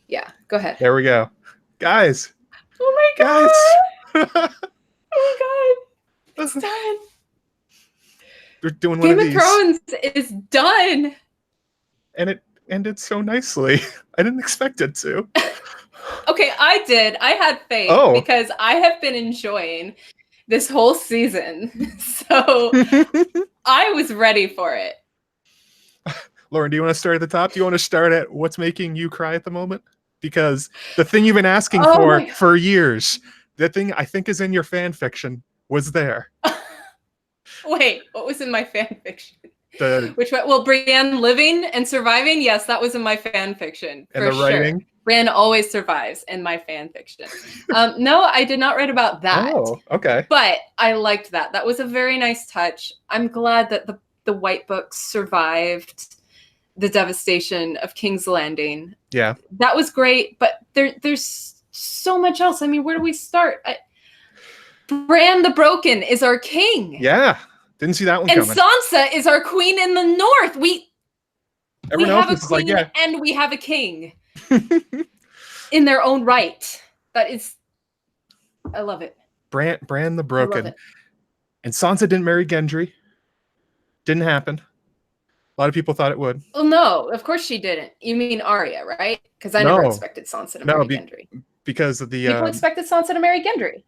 Yeah, go ahead. There we go. Guys. Oh my Guys. God. Oh my God. It's done. We're doing one of these. Game of Thrones is done. And it ended so nicely. I didn't expect it to. Okay, I did. I had faith because I have been enjoying this whole season. So I was ready for it. Lauren, do you want to start at the top? Do you want to start at what's making you cry at the moment? Because the thing you've been asking for years, the thing I think is in your fan fiction was there. Wait, what was in my fan fiction? Which one? Well, Brienne living and surviving. Yes, that was in my fan fiction for and the writing? Sure. Brienne always survives in my fan fiction. No, I did not write about that. Oh, okay. But I liked that. That was a very nice touch. I'm glad that the White Books survived the devastation of King's Landing. Yeah. That was great, but there's so much else. I mean, where do we start? Bran the Broken is our king. Yeah. Didn't see that one coming. And Sansa is our queen in the north. We have a queen and we have a king in their own right. That is, I love it. Bran the Broken. And Sansa didn't marry Gendry. Didn't happen. A lot of people thought it would. Well, no, of course she didn't. You mean Arya, right? Because I never expected Sansa to marry Gendry. Because of the people expected Sansa to marry Gendry.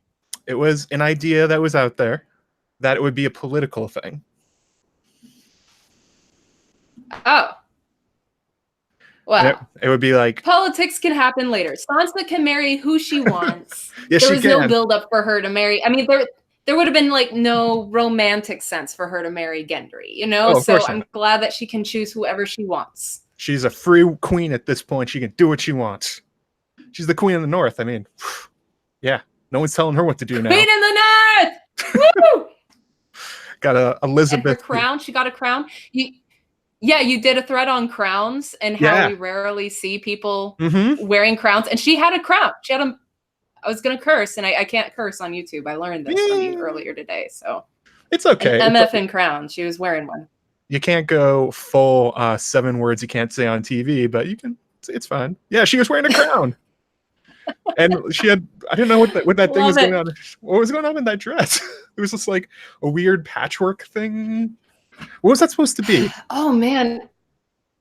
It was an idea that was out there that it would be a political thing. Oh. Well, it would be like politics can happen later. Sansa can marry who she wants. Yes, there was no build-up for her to marry. I mean, there would have been like no romantic sense for her to marry Gendry, you know? So I'm glad that she can choose whoever she wants. She's a free queen at this point. She can do what she wants. She's the queen of the north. I mean, yeah, no one's telling her what to do now. Queen in the north! Woo! Got a Elizabeth. And her crown. She got a crown. You did a thread on crowns and how we rarely see people wearing crowns. And she had a crown. She had I was going to curse, and I can't curse on YouTube. I learned this from you earlier today, so. It's okay. An MFN crown. She was wearing one. You can't go full 7 words you can't say on TV, but you can. It's fine. Yeah, she was wearing a crown. And she had, I didn't know what that thing was going on. What was going on in that dress? It was just like a weird patchwork thing. What was that supposed to be? Oh, man.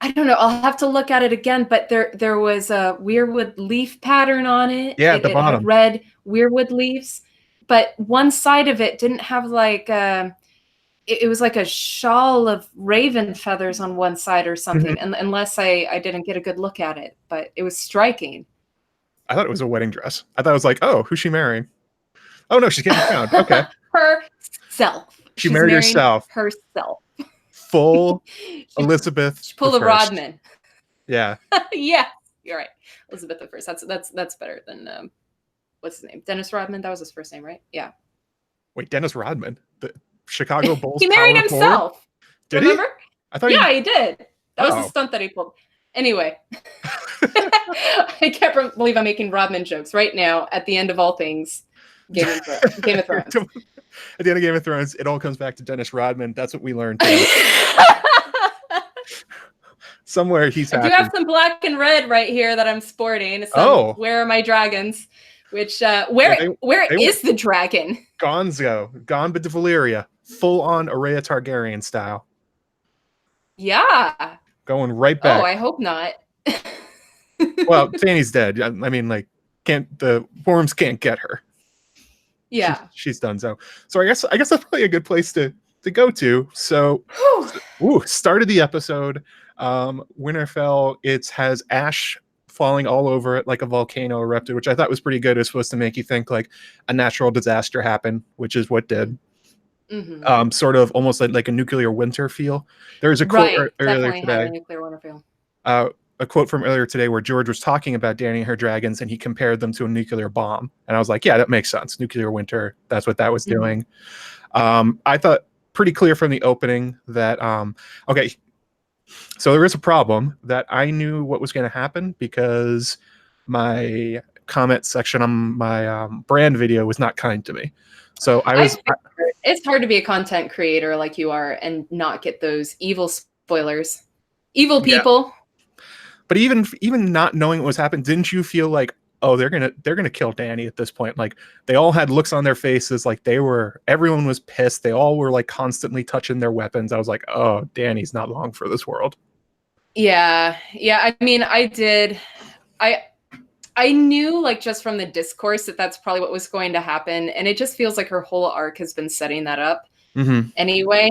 I don't know. I'll have to look at it again, but there was a weirwood leaf pattern on it. Yeah, at the bottom. It had red weirwood leaves, but one side of it didn't have like it was like a shawl of raven feathers on one side or something, unless I didn't get a good look at it, but it was striking. I thought it was a wedding dress. I thought it was like, oh, who's she marrying? Oh, no, she's getting crowned. Okay. Herself. She's married herself. Herself. Full Elizabeth. She pulled a Rodman. Yeah. Yeah, you're right. Elizabeth the First. That's better than what's his name? Dennis Rodman. That was his first name, right? Yeah. Wait, Dennis Rodman, the Chicago Bulls. He married himself. Forward? Did Remember? he? I thought. Yeah, he did. That was the stunt that he pulled. Anyway, I can't believe I'm making Rodman jokes right now. At the end of all things, Game of Thrones. At the end of Game of Thrones, it all comes back to Dennis Rodman. That's what we learned. Somewhere he's happy. I do have some black and red right here that I'm sporting. Where are my dragons? Which where is the dragon? Gone but to Valyria. Full on Arya Targaryen style. Yeah. Going right back. Oh, I hope not. Well, Dany's dead. I mean, like, the worms can't get her. Yeah, she's done so. So I guess that's probably a good place to go to. So, started the episode. Winterfell. It has ash falling all over it like a volcano erupted, which I thought was pretty good. It was supposed to make you think like a natural disaster happened, which is what did. Sort of almost like a nuclear winter feel. There was a quote earlier today. A nuclear winter feel. A quote from earlier today where George was talking about Dany and her dragons, and he compared them to a nuclear bomb. And I was like, yeah, that makes sense. Nuclear winter. That's what that was doing. I thought pretty clear from the opening that, okay, so there is a problem that I knew what was going to happen because my comment section on my brand video was not kind to me. So it's hard to be a content creator like you are and not get those evil spoilers. Evil people. But even not knowing what was happening, didn't you feel like, oh, they're gonna kill Dany at this point? Like they all had looks on their faces, like everyone was pissed. They all were like constantly touching their weapons. I was like, oh, Dany's not long for this world. Yeah. I mean, I knew, like, just from the discourse that that's probably what was going to happen, and it just feels like her whole arc has been setting that up. Anyway.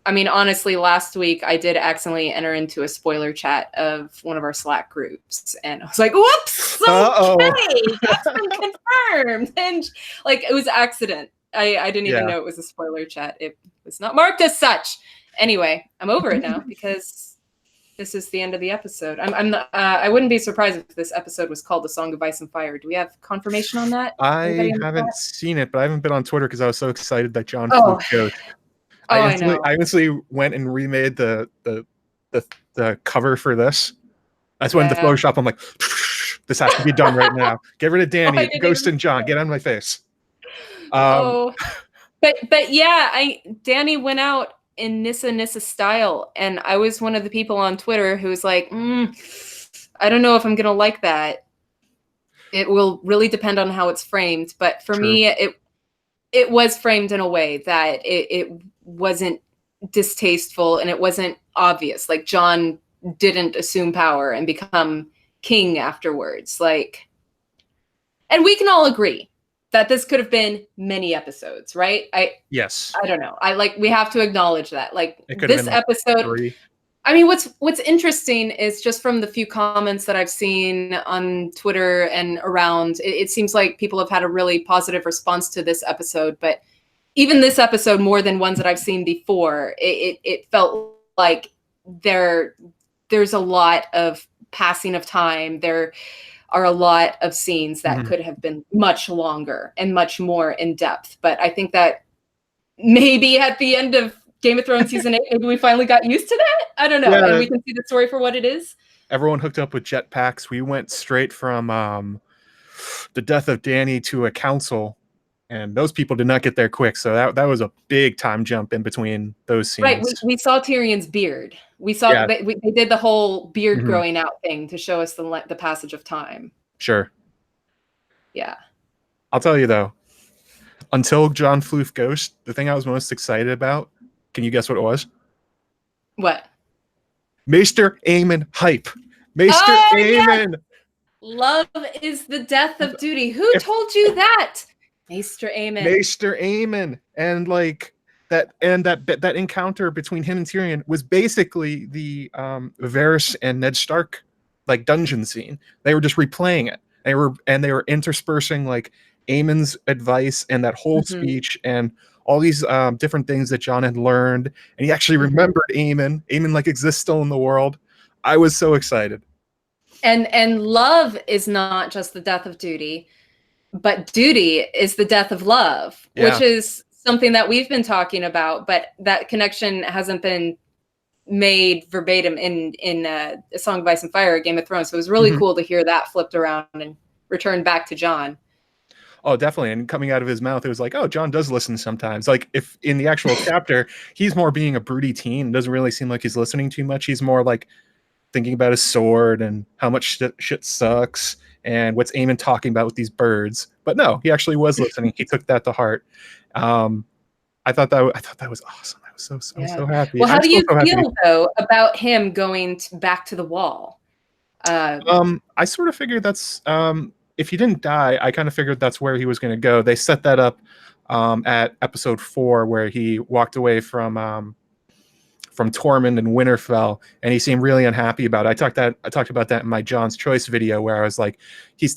I mean, honestly, last week I did accidentally enter into a spoiler chat of one of our Slack groups, and I was like, "Whoops! Okay, that's been confirmed." And like, it was accident. I didn't even know it was a spoiler chat. It was not marked as such. Anyway, I'm over it now because this is the end of the episode. I wouldn't be surprised if this episode was called "The Song of Ice and Fire." Do we have confirmation on that? I haven't seen it, but I haven't been on Twitter because I was so excited that Jon flew Ghost. I honestly went and remade the cover for this. That's when the Photoshop. I'm like, this has to be done right now. Get rid of Dany, Ghost, and Jon. Get out of my face. But Dany went out in Nissa style, and I was one of the people on Twitter who was like, I don't know if I'm gonna like that. It will really depend on how it's framed, but for me, it was framed in a way that it wasn't distasteful and it wasn't obvious. Like Jon didn't assume power and become king afterwards. Like, and we can all agree that this could have been many episodes, right? Yes. I don't know. We have to acknowledge that. Like this episode, like 3. I mean, what's interesting is just from the few comments that I've seen on Twitter and around, it seems like people have had a really positive response to this episode. But even this episode, more than ones that I've seen before, it felt like there's a lot of passing of time. There are a lot of scenes that could have been much longer and much more in depth. But I think that maybe at the end of Game of Thrones season 8, maybe we finally got used to that. I don't know. And we can see the story for what it is. Everyone hooked up with jetpacks. We went straight from the death of Dany to a council, and those people did not get there quick. So that was a big time jump in between those scenes. Right. We saw Tyrion's beard. We saw they did the whole beard growing out thing to show us the passage of time. Sure. Yeah. I'll tell you though, until Jon Floof Ghost, the thing I was most excited about, can you guess what it was? What? Maester Aemon hype. Maester Aemon. Yes! Love is the death of duty. Who told you that? Maester Aemon. Maester Aemon. And like that encounter between him and Tyrion was basically the Varys and Ned Stark like dungeon scene. They were just replaying it. They were interspersing like Aemon's advice and that whole speech and all these different things that Jon had learned, and he actually remembered Aemon. Aemon like exists still in the world. I was so excited. And love is not just the death of duty, but duty is the death of love, which is something that we've been talking about, but that connection hasn't been made verbatim in A Song of Ice and Fire, Game of Thrones. So it was really cool to hear that flipped around and returned back to Jon. Oh, definitely. And coming out of his mouth, it was like, oh, Jon does listen sometimes. Like if in the actual chapter, he's more being a broody teen. Doesn't really seem like he's listening too much. He's more like thinking about his sword and how much shit sucks and what's Aemon talking about with these birds. But no, he actually was listening. He took that to heart. I thought that was awesome. I was so happy. Well, how do you feel though about him going back to the wall? I sort of figured that's if he didn't die, I kind of figured that's where he was going to go. They set that up at episode 4, where he walked away from Tormund and Winterfell, and he seemed really unhappy about it. I talked about that in my Jon's Choice video, where I was like, he's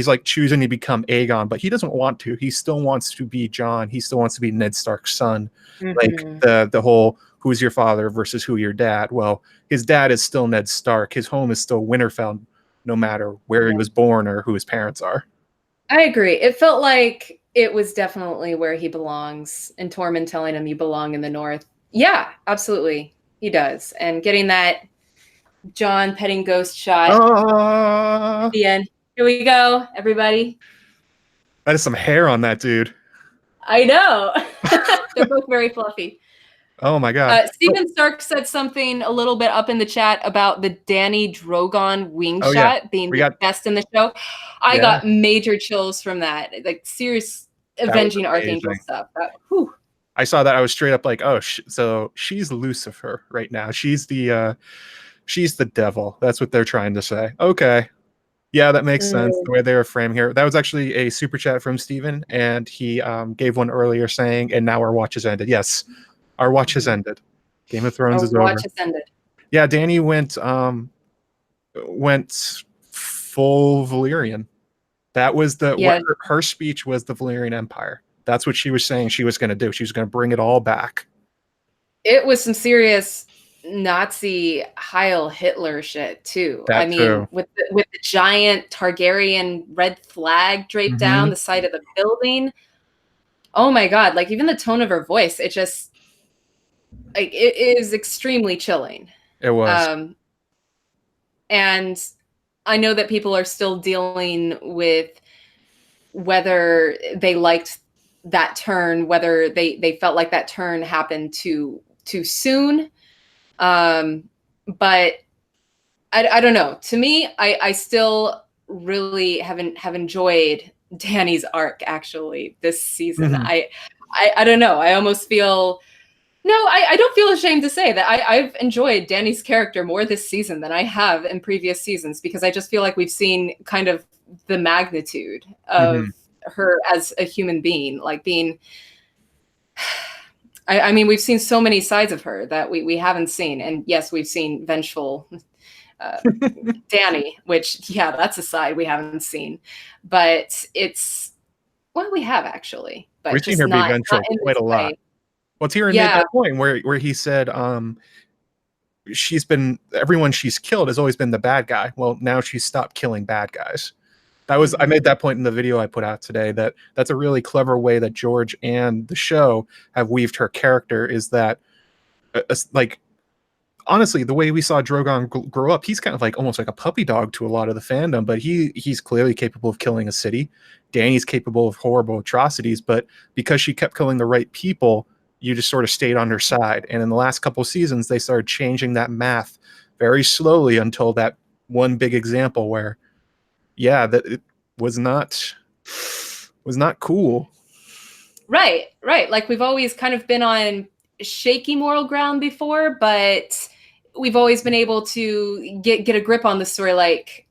like choosing to become Aegon, but he doesn't want to. He still wants to be Jon. He still wants to be Ned Stark's son. Like the whole who's your father versus who your dad. Well, his dad is still Ned Stark. His home is still Winterfell, no matter where he was born or who his parents are. I agree. It felt like it was definitely where he belongs, and Tormund telling him you belong in the North. Yeah, absolutely. He does. And getting that Jon petting ghost shot. The end. Here we go, everybody. That is some hair on that dude. I know. They're both very fluffy. Oh my god. Steven Stark said something a little bit up in the chat about the Danny Drogon wing shot being the best in the show. I got major chills from that. Like serious avenging Archangel stuff. I saw that. I was straight up like, oh, so she's Lucifer right now. She's the devil. That's what they're trying to say. Okay. Yeah, that makes sense. The way they were framing here. That was actually a super chat from Steven, and he gave one earlier saying, and now our watch has ended. Yes. Our watch has ended. Game of Thrones is over. Our watch has ended. Yeah, Danny went full Valyrian. That was her speech was the Valyrian Empire. That's what she was saying she was going to do. She was going to bring it all back. It was some serious Nazi Heil Hitler shit too. True. with the giant Targaryen red flag draped down the side of the building. Oh my god! Like even the tone of her voice, it just. Like it is extremely chilling. It was. And I know that people are still dealing with whether they liked that turn, whether they felt like that turn happened too soon. But I don't know. To me, I still really have enjoyed Danny's arc actually this season. I don't know. I almost feel. No, I don't feel ashamed to say that I've enjoyed Danny's character more this season than I have in previous seasons, because I just feel like we've seen kind of the magnitude of her as a human being, like being. I mean, we've seen so many sides of her that we haven't seen, and yes, we've seen vengeful Danny, which that's a side we haven't seen, but we have actually, but we've seen her be vengeful quite a lot. Well, Tyrion made that point where he said everyone she's killed has always been the bad guy. Well, now she's stopped killing bad guys. I made that point in the video I put out today. That's a really clever way that George and the show have weaved her character. Is that like honestly the way we saw Drogon grow up, he's kind of like almost like a puppy dog to a lot of the fandom, but he's clearly capable of killing a city. Dany's capable of horrible atrocities, but because she kept killing the right people, you just sort of stayed on her side. And in the last couple of seasons, they started changing that math very slowly until that one big example where, that it was not cool. Right. Like we've always kind of been on shaky moral ground before, but we've always been able to get a grip on the story, like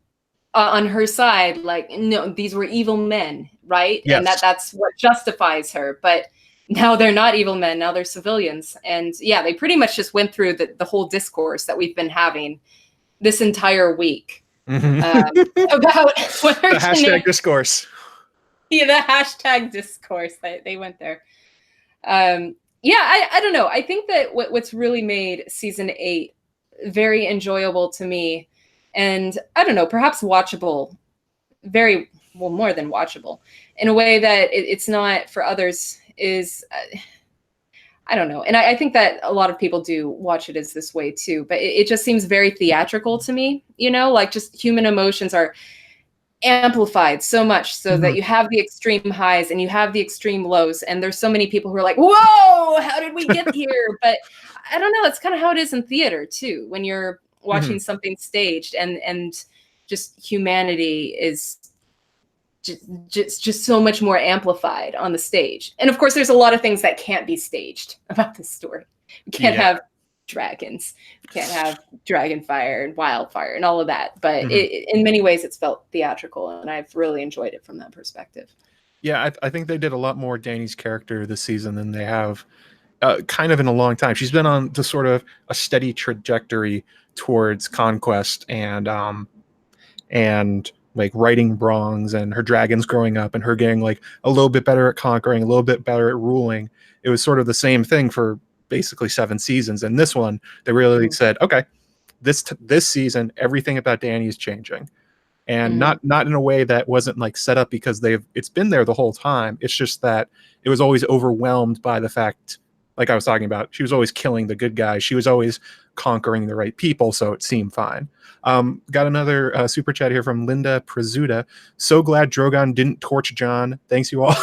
on her side, like, no, these were evil men, right? Yes. And that's what justifies her. But now they're not evil men. Now they're civilians. And they pretty much just went through the whole discourse that we've been having this entire week about whether the hashtag discourse. Yeah, the hashtag discourse. They went there. I don't know. I think that what's really made season 8 very enjoyable to me, and I don't know, perhaps watchable, more than watchable, in a way that it's not for others, is I don't know. And I think that a lot of people do watch it as this way too, but it just seems very theatrical to me, like just human emotions are amplified so much so that you have the extreme highs and you have the extreme lows, and there's so many people who are like, whoa, how did we get here? But I don't know, that's kind of how it is in theater too, when you're watching something staged, and just humanity is just so much more amplified on the stage. And of course there's a lot of things that can't be staged about this story. We can't have dragons, we can't have dragon fire and wildfire and all of that, but in many ways it's felt theatrical, and I've really enjoyed it from that perspective. I think they did a lot more Dany's character this season than they have kind of in a long time. She's been on to sort of a steady trajectory towards conquest and like righting wrongs, and her dragons growing up, and her getting like a little bit better at conquering, a little bit better at ruling. It was sort of the same thing for basically 7 seasons. And this one, they really said, okay, this season, everything about Dany is changing, and not in a way that wasn't like set up, because it's been there the whole time. It's just that it was always overwhelmed by the fact, like I was talking about, she was always killing the good guys. She was always conquering the right people, so it seemed fine. Got another super chat here from Linda Prezuda. So glad Drogon didn't torch Jon. Thanks you all.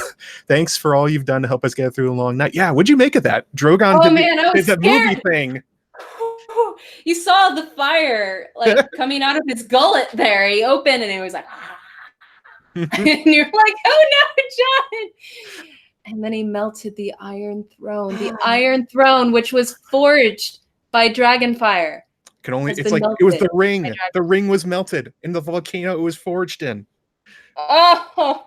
Thanks for all you've done to help us get through a long night. Yeah, what'd you make of that? Drogon did that movie thing. You saw the fire like coming out of his gullet there. He opened and it was like, and you're like, oh no, Jon. And then he melted the Iron Throne. The Iron Throne, which was forged by Dragonfire. It was the ring. The ring was melted in the volcano it was forged in. Oh,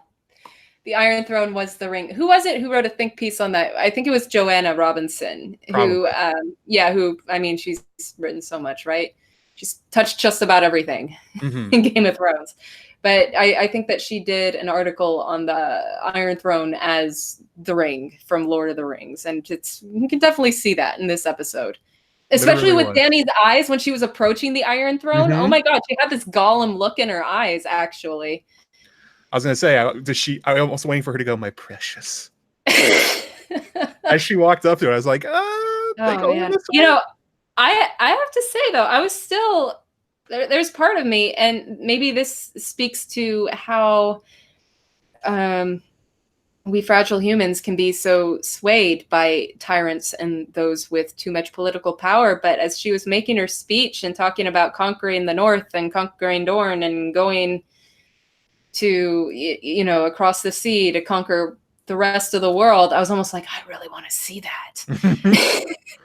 the Iron Throne was the ring. Who was it who wrote a think piece on that? I think it was Joanna Robinson. Probably. I mean, she's written so much, right? She's touched just about everything in Game of Thrones. But I think that she did an article on the Iron Throne as the ring from Lord of the Rings. And you can definitely see that in this episode. Especially with Dany's eyes when she was approaching the Iron Throne. Oh my God, she had this Gollum look in her eyes, actually. I was going to say, I almost waiting for her to go, my precious. As she walked up to it, I was like, you know, I have to say, though, I was still... There's part of me, and maybe this speaks to how we fragile humans can be so swayed by tyrants and those with too much political power. But as she was making her speech and talking about conquering the North and conquering Dorne and going to, across the sea to conquer the rest of the world, I was almost like, I really want to see that.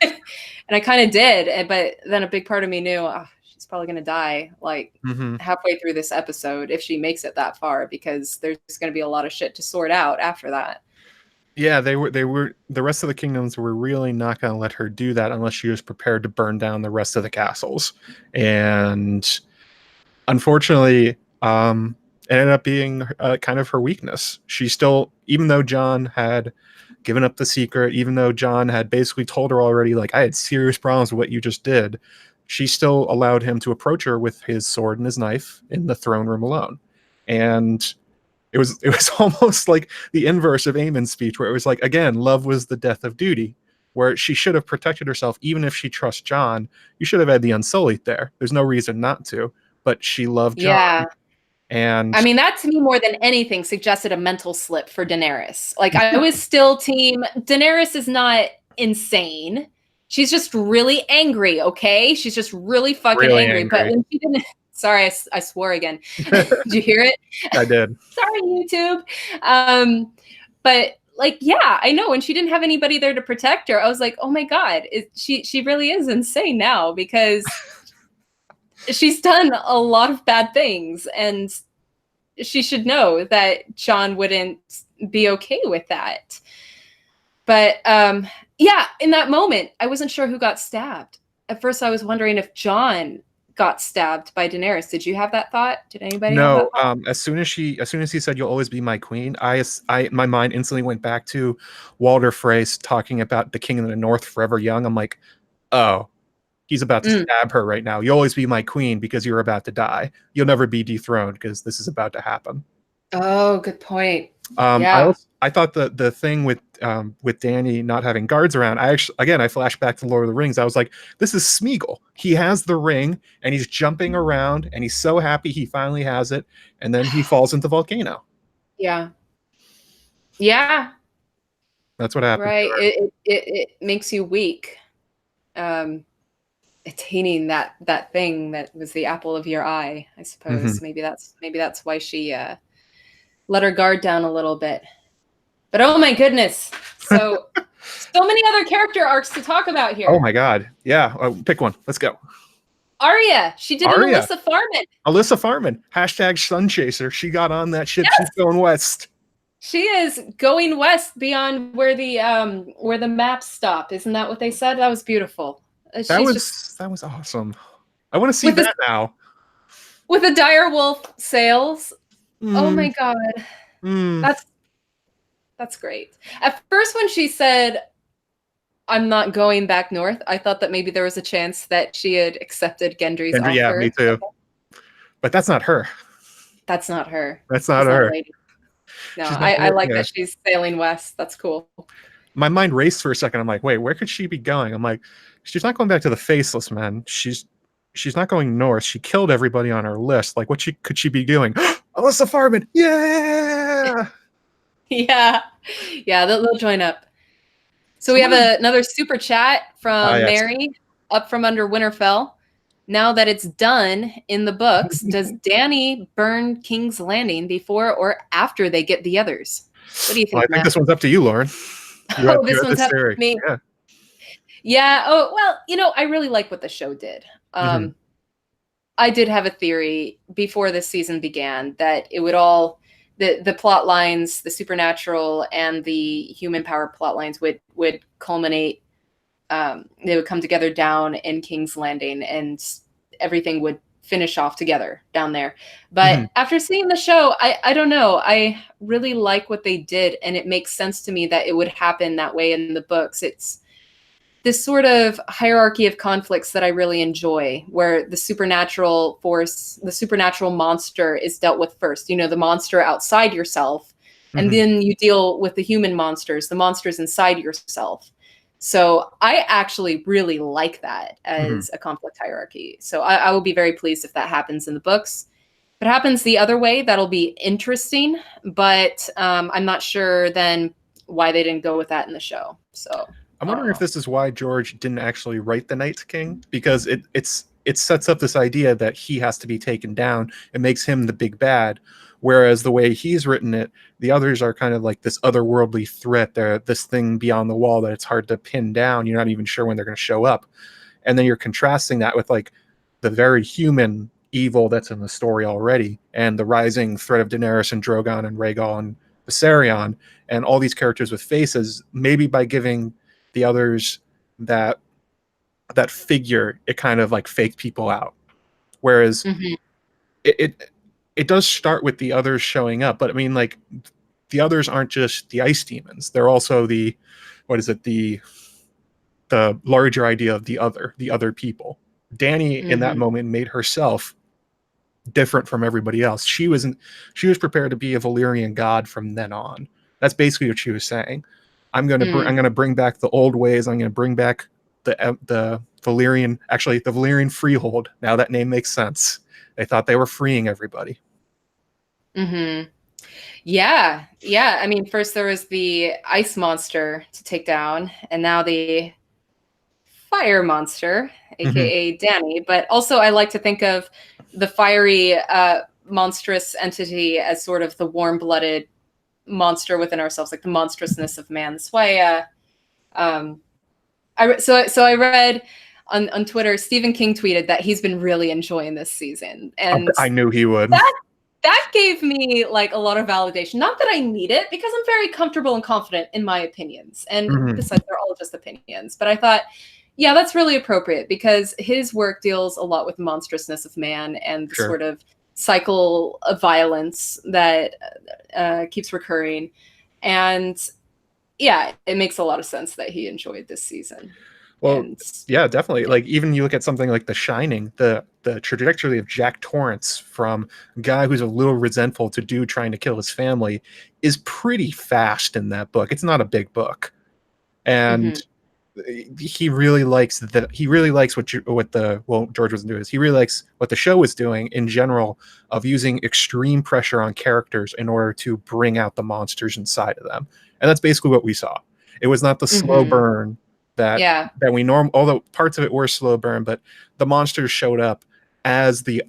And I kind of did. But then a big part of me knew, she's probably going to die like halfway through this episode if she makes it that far, because there's going to be a lot of shit to sort out after that. Yeah, they were the rest of the kingdoms were really not going to let her do that unless she was prepared to burn down the rest of the castles. And unfortunately, it ended up being kind of her weakness. She still, even though Jon had given up the secret, even though Jon had basically told her already, like, I had serious problems with what you just did, she still allowed him to approach her with his sword and his knife in the throne room alone. And it was almost like the inverse of Aemon's speech, where it was like, again, love was the death of duty, where she should have protected herself. Even if she trusts Jon, you should have had the Unsullied there. There's no reason not to, but she loved Jon. Yeah. And I mean, that to me more than anything suggested a mental slip for Daenerys. Like, I was still team Daenerys is not insane. She's just really angry, okay? She's just really fucking angry. But when she didn't... Sorry, I swore again. Did you hear it? I did. Sorry, YouTube. But, like, yeah, I know. When she didn't have anybody there to protect her, I was like, oh, my God. She really is insane now, because she's done a lot of bad things. And she should know that Jon wouldn't be okay with that. But... yeah, in that moment, I wasn't sure who got stabbed. At first, I was wondering if Jon got stabbed by Daenerys. Did you have that thought? Did anybody? No. As soon as he said, "You'll always be my queen," my mind instantly went back to Walder Frey talking about the King of the North, forever young. I'm like, oh, he's about to stab her right now. You'll always be my queen because you're about to die. You'll never be dethroned because this is about to happen. Oh, good point. I thought the thing with Dany not having guards around, I flashed back to Lord of the Rings. I was like, this is Smeagol. He has the ring and he's jumping around and he's so happy he finally has it, and then he falls into the volcano. Yeah. Yeah. That's what happened. Right. It makes you weak. Attaining that thing that was the apple of your eye, I suppose. Maybe that's why she let her guard down a little bit. But oh my goodness. So many other character arcs to talk about here. Oh my God. Yeah. Pick one. Let's go. Arya. She did Arya. Alyssa Farman. Alyssa Farman. # Sun Chaser. She got on that ship. Yes. She's going west. She is going west beyond where the maps stop. Isn't that what they said? That was beautiful. That was awesome. I want to see that now. With the direwolf sails. Oh my God. That's great. At first, when she said, I'm not going back north, I thought that maybe there was a chance that she had accepted Gendry's offer. Yeah, me too. But that's not her. That's not her. That's not her. No, I like that she's sailing west. That's cool. My mind raced for a second. I'm like, wait, where could she be going? I'm like, she's not going back to the Faceless Men. She's not going north. She killed everybody on her list. Like, what could she be doing? Alyssa Farman, yeah, yeah, they'll join up. So we have another super chat from Mary, up from under Winterfell. Now that it's done in the books, does Dany burn King's Landing before or after they get the others? What do you think? Well, I think this one's up to you, Lauren. This one's up to me. Yeah. Oh, well, I really like what the show did. I did have a theory before this season began that it would all the plot lines, the supernatural and the human power plot lines would culminate. They would come together down in King's Landing and everything would finish off together down there. But after seeing the show, I don't know. I really like what they did, and it makes sense to me that it would happen that way in the books. It's this sort of hierarchy of conflicts that I really enjoy, where the supernatural force, the supernatural monster is dealt with first. The monster outside yourself, and then you deal with the human monsters, the monsters inside yourself. So I actually really like that as a conflict hierarchy. So I will be very pleased if that happens in the books. If it happens the other way, that'll be interesting, but I'm not sure then why they didn't go with that in the show. So I'm wondering if this is why George didn't actually write the Night King, because it sets up this idea that he has to be taken down. It makes him the big bad, whereas the way he's written it, the others are kind of like this otherworldly threat. They're this thing beyond the wall that it's hard to pin down. You're not even sure when they're going to show up. And then you're contrasting that with like the very human evil that's in the story already, and the rising threat of Daenerys and Drogon and Rhaegal and Viserion, and all these characters with faces. Maybe by giving the others that figure, it kind of like faked people out. Whereas it does start with the others showing up, but I mean, like, the others aren't just the ice demons. They're also the larger idea of the other people. Dany in that moment made herself different from everybody else. She was prepared to be a Valyrian god from then on. That's basically what she was saying. I'm going to bring back the old ways. I'm going to bring back the Valyrian, actually the Valyrian freehold. Now that name makes sense. They thought they were freeing everybody. Yeah. I mean, first there was the ice monster to take down, and now the fire monster, aka Dany. But also, I like to think of the fiery, monstrous entity as sort of the warm-blooded monster within ourselves, like the monstrousness of man. That's why I read on Twitter, Stephen King tweeted that he's been really enjoying this season, and I knew he would. That gave me like a lot of validation. Not that I need it, because I'm very comfortable and confident in my opinions, and besides, they're all just opinions. But I thought, yeah, that's really appropriate, because his work deals a lot with the monstrousness of man and the sort of cycle of violence that keeps recurring. And yeah, it makes a lot of sense that he enjoyed this season. Well, yeah, definitely. Like, even you look at something like The Shining, the trajectory of Jack Torrance from a guy who's a little resentful to dude trying to kill his family is pretty fast in that book. It's not a big book. And he really likes what George wasn't doing. He really likes what the show was doing in general, of using extreme pressure on characters in order to bring out the monsters inside of them. And that's basically what we saw. It was not the slow burn that we although parts of it were slow burn, but the monsters showed up as the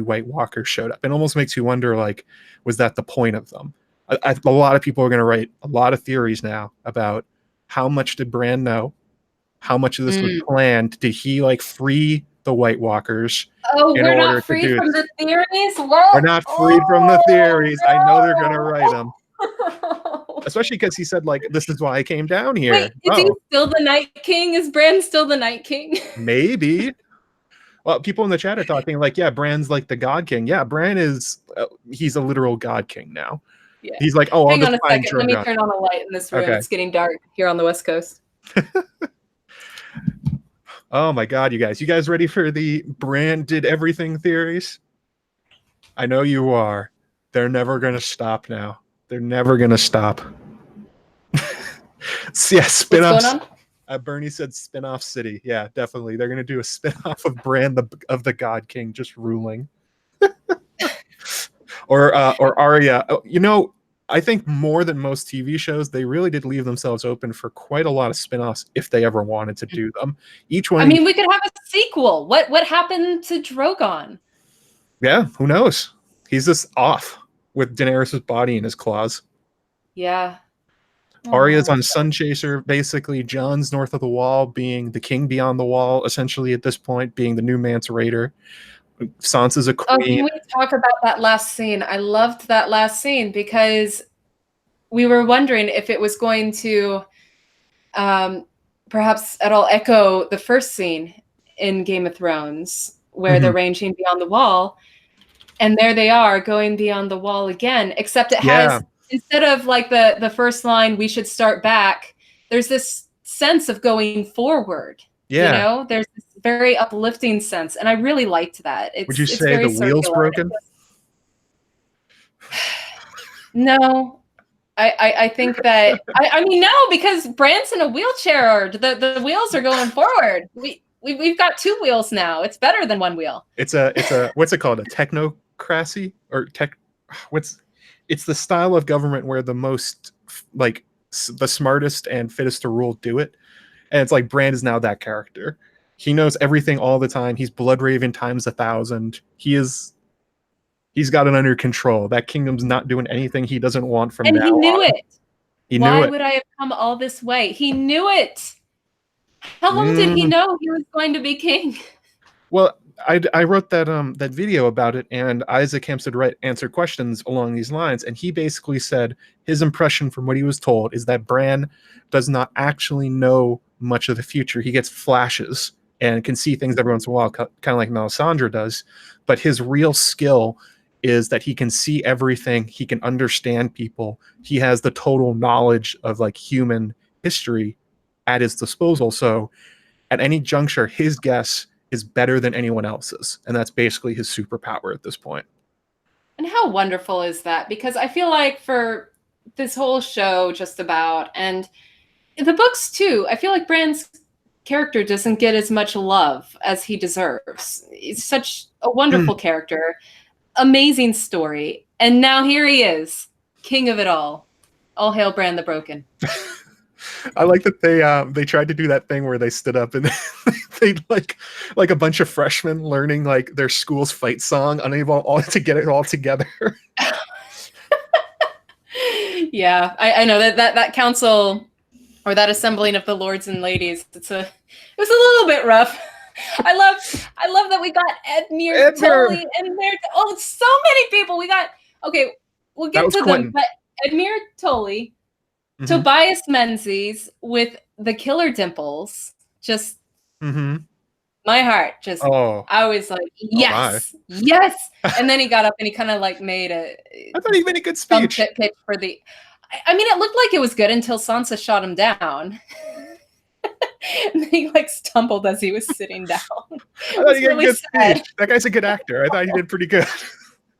White Walkers showed up. It almost makes you wonder, like, was that the point of them? A lot of people are going to write a lot of theories now about how much did Bran know, how much of this was planned. Did he like free the White Walkers? We're not free from the theories. We're not free from the theories. No. I know they're going to write them. Especially because he said, like, this is why I came down here. Wait, is he still the Night King? Is Bran still the Night King? Maybe. Well, people in the chat are talking like, yeah, Bran's like the God King. Yeah, Bran is, he's a literal God King now. Yeah. He's like, oh, hang on a second. Let me turn on a light in this room. Okay. It's getting dark here on the West Coast. Oh my God, you guys ready for the Bran did everything theories? I know you are. They're never going to stop now. They're never going to stop. So yeah, spin-offs. Bernie said spin-off city. Yeah, definitely. They're gonna do a spin-off of Bran of the God King just ruling. or Arya. I think more than most TV shows, they really did leave themselves open for quite a lot of spin-offs if they ever wanted to do them. Each one. I mean, we could have a sequel. What happened to Drogon? Yeah, who knows? He's just off with Daenerys' body in his claws. Yeah. Arya's on Sunchaser, basically. Jon's north of the wall, being the king beyond the wall, essentially at this point, being the new Mance Raider. Sansa's a queen. Oh, can we talk about that last scene? I loved that last scene because we were wondering if it was going to perhaps at all echo the first scene in Game of Thrones, where they're ranging beyond the wall. And there they are going beyond the wall again, except it has, instead of like the first line, we should start back, there's this sense of going forward. Yeah. You know, there's this very uplifting sense. And I really liked that. Would you say the wheel's broken? No. I think that, I mean, no, because Bran's in a wheelchair. The wheels are going forward. We've got two wheels now. It's better than one wheel. It's a what's it called? A technocracy or it's the style of government where the most like the smartest and fittest to rule do it. And it's like Bran is now that character. He knows everything all the time. He's Bloodraven times 1,000. He's got it under control. That kingdom's not doing anything he doesn't want from now on. And he knew it. Why would I have come all this way? He knew it. How long did he know he was going to be king? Well, I wrote that video about it, and Isaac Hampstead Wright answered questions along these lines, and he basically said his impression from what he was told is that Bran does not actually know much of the future. He gets flashes and can see things every once in a while, kind of like Melisandre does, but his real skill is that he can see everything, he can understand people, he has the total knowledge of like human history at his disposal. So at any juncture, his guess is better than anyone else's. And that's basically his superpower at this point. And how wonderful is that? Because I feel like for this whole show just about, and the books too, I feel like Bran's character doesn't get as much love as he deserves. He's such a wonderful character, amazing story. And now here he is, king of it all. All hail Bran the Broken. I like that they tried to do that thing where they stood up and they like a bunch of freshmen learning like their school's fight song, unable all to get it all together. Yeah, I know that council or that assembling of the lords and ladies. It was a little bit rough. I love that we got Edmure Tully and there. Oh, so many people we got. Okay, we'll get to them, but Edmure Tully. Tobias Menzies with the killer dimples, just my heart just I was like, yes, yes. And then he got up and he kind of like made I thought he made a good speech pitch for the I mean, it looked like it was good until Sansa shot him down. And he like stumbled as he was sitting down. I thought he had a good speech. That guy's a good actor. I thought he did pretty good.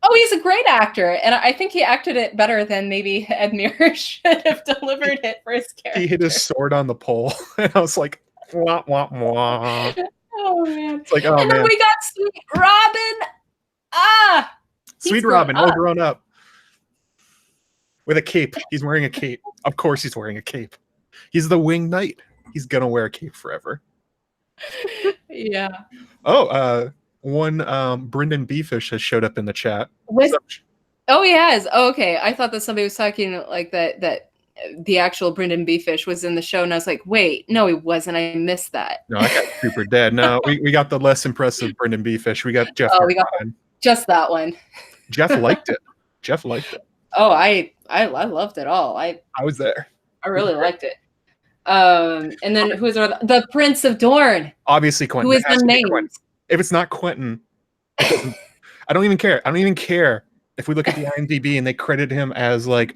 Oh, he's a great actor, and I think he acted it better than maybe Edmure should have delivered it for his character. He hit his sword on the pole, and I was like, wah, wah, wah. Oh, man. It's like, oh, and then we got Sweet Robin. Sweet Robin, all grown up. With a cape. He's wearing a cape. Of course he's wearing a cape. He's the winged knight. He's going to wear a cape forever. Yeah. Oh, one BryndenBFish has showed up in the chat. Oh, he has. Oh, okay. I thought that somebody was talking like that the actual BryndenBFish was in the show, and I was like, wait, no, he wasn't. I missed that. No, I got super dead. No, we got the less impressive BryndenBFish. We got Jeff. Oh, we got just that one. Jeff liked it. Jeff liked it. Oh, I loved it all. I was there. I really liked it. And then who's the Prince of Dorne? Obviously, Quentin. Who is unnamed? If it's not Quentin, I don't even care. I don't even care if we look at the IMDb and they credit him as like,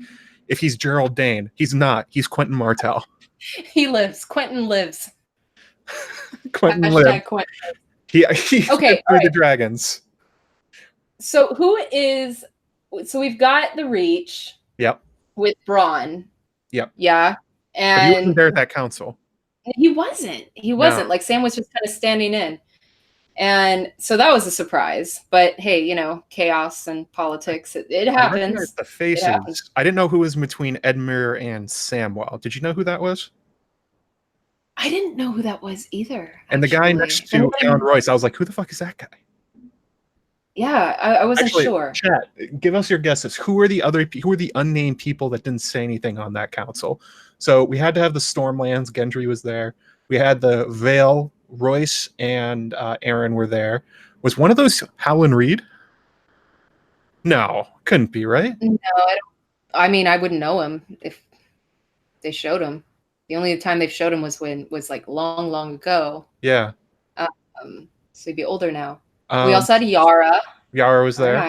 if he's Gerald Dane. He's not. He's Quentin Martell. He lives. Quentin lives. Quentin lives. Quentin. He okay. Right. The dragons. So so we've got the Reach. Yep. With Bronn. Yep. Yeah. And he wasn't there at that council. He wasn't. No. Like Sam was just kind of standing in. And so that was a surprise. But hey, you know, chaos and politics, it happens. The faces. Happens. I didn't know who was between Edmure and Samwell. Did you know who that was? I didn't know who that was either. And the guy next to Alan Royce, I was like, who the fuck is that guy? Yeah, I wasn't sure. Chat, give us your guesses. Who are the unnamed people that didn't say anything on that council? So we had to have the Stormlands. Gendry was there. We had the Vale. Royce and Aaron were there. Was one of those Howland Reed? No, couldn't be, right? No, I mean, I wouldn't know him if they showed him. The only time they've showed him was like long ago. Yeah. So he'd be older now. We also had Yara. Yara was there.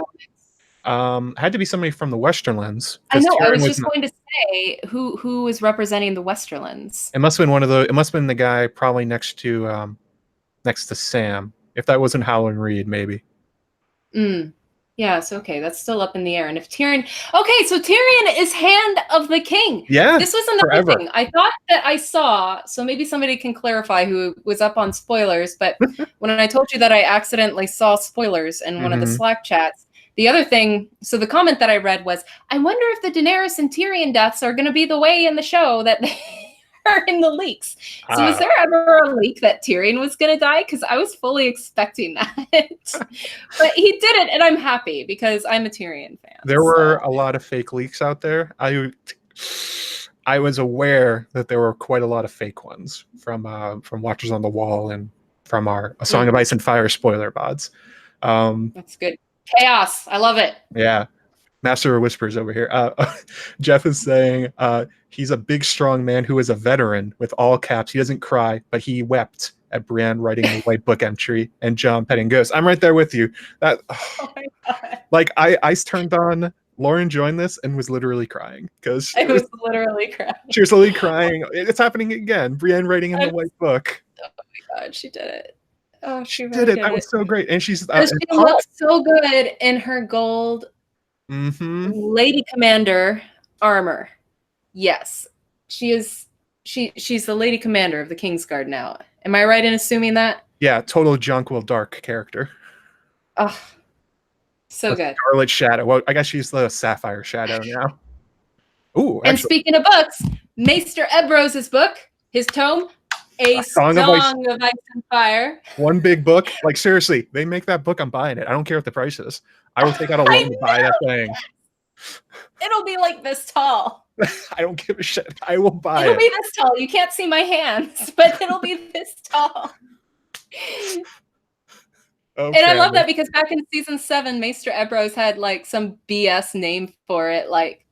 Had to be somebody from the Westerlands. I know. I was just going to say who was representing the Westerlands. It must have been it must have been the guy probably next to Sam. If that wasn't Howland Reed, maybe. Yeah, so okay, that's still up in the air. And if Tyrion, okay, so Tyrion is Hand of the King. Yeah, this wasn't the thing. I thought that I saw. So maybe somebody can clarify who was up on spoilers. But when I told you that I accidentally saw spoilers in one of the Slack chats, the other thing. So the comment that I read was, I wonder if the Daenerys and Tyrion deaths are going to be the way in the show that they are in the leaks. So was there ever a leak that Tyrion was going to die? Because I was fully expecting that. But he didn't, and I'm happy because I'm a Tyrion fan. There were a lot of fake leaks out there. I was aware that there were quite a lot of fake ones from Watchers on the Wall and from our A Song of Ice and Fire spoiler VODs. That's good. Chaos. I love it. Yeah. Master of Whispers over here. Jeff is saying he's a big, strong man who is a veteran with all caps. He doesn't cry, but he wept at Brienne writing the White Book entry and John petting ghosts. I'm right there with you. Oh my God. Like I turned on Lauren joined this and was literally crying because I was literally crying. She was literally crying. It's happening again. Brienne writing in the White Book. Oh my God, she did it. Oh, she really did it. That was so great. And she's she looks so good in her gold Lady Commander armor. Yes, she is. She's the Lady Commander of the Kingsguard now. Am I right in assuming that? Yeah, total Jonquil Dark character. Oh, so good. Scarlet Shadow. Well, I guess she's the Sapphire Shadow now. Ooh. And speaking of books, Maester Ebrose's book, his tome, A Song of Ice and Fire. One big book. Like seriously, they make that book. I'm buying it. I don't care what the price is. I will take out a loan to buy that thing. It'll be like this tall. I don't give a shit. I will buy it. It'll be this tall. You can't see my hands, but it'll be this tall. Okay. And I love that because back in season 7, Maester Ebrose had like some BS name for it, like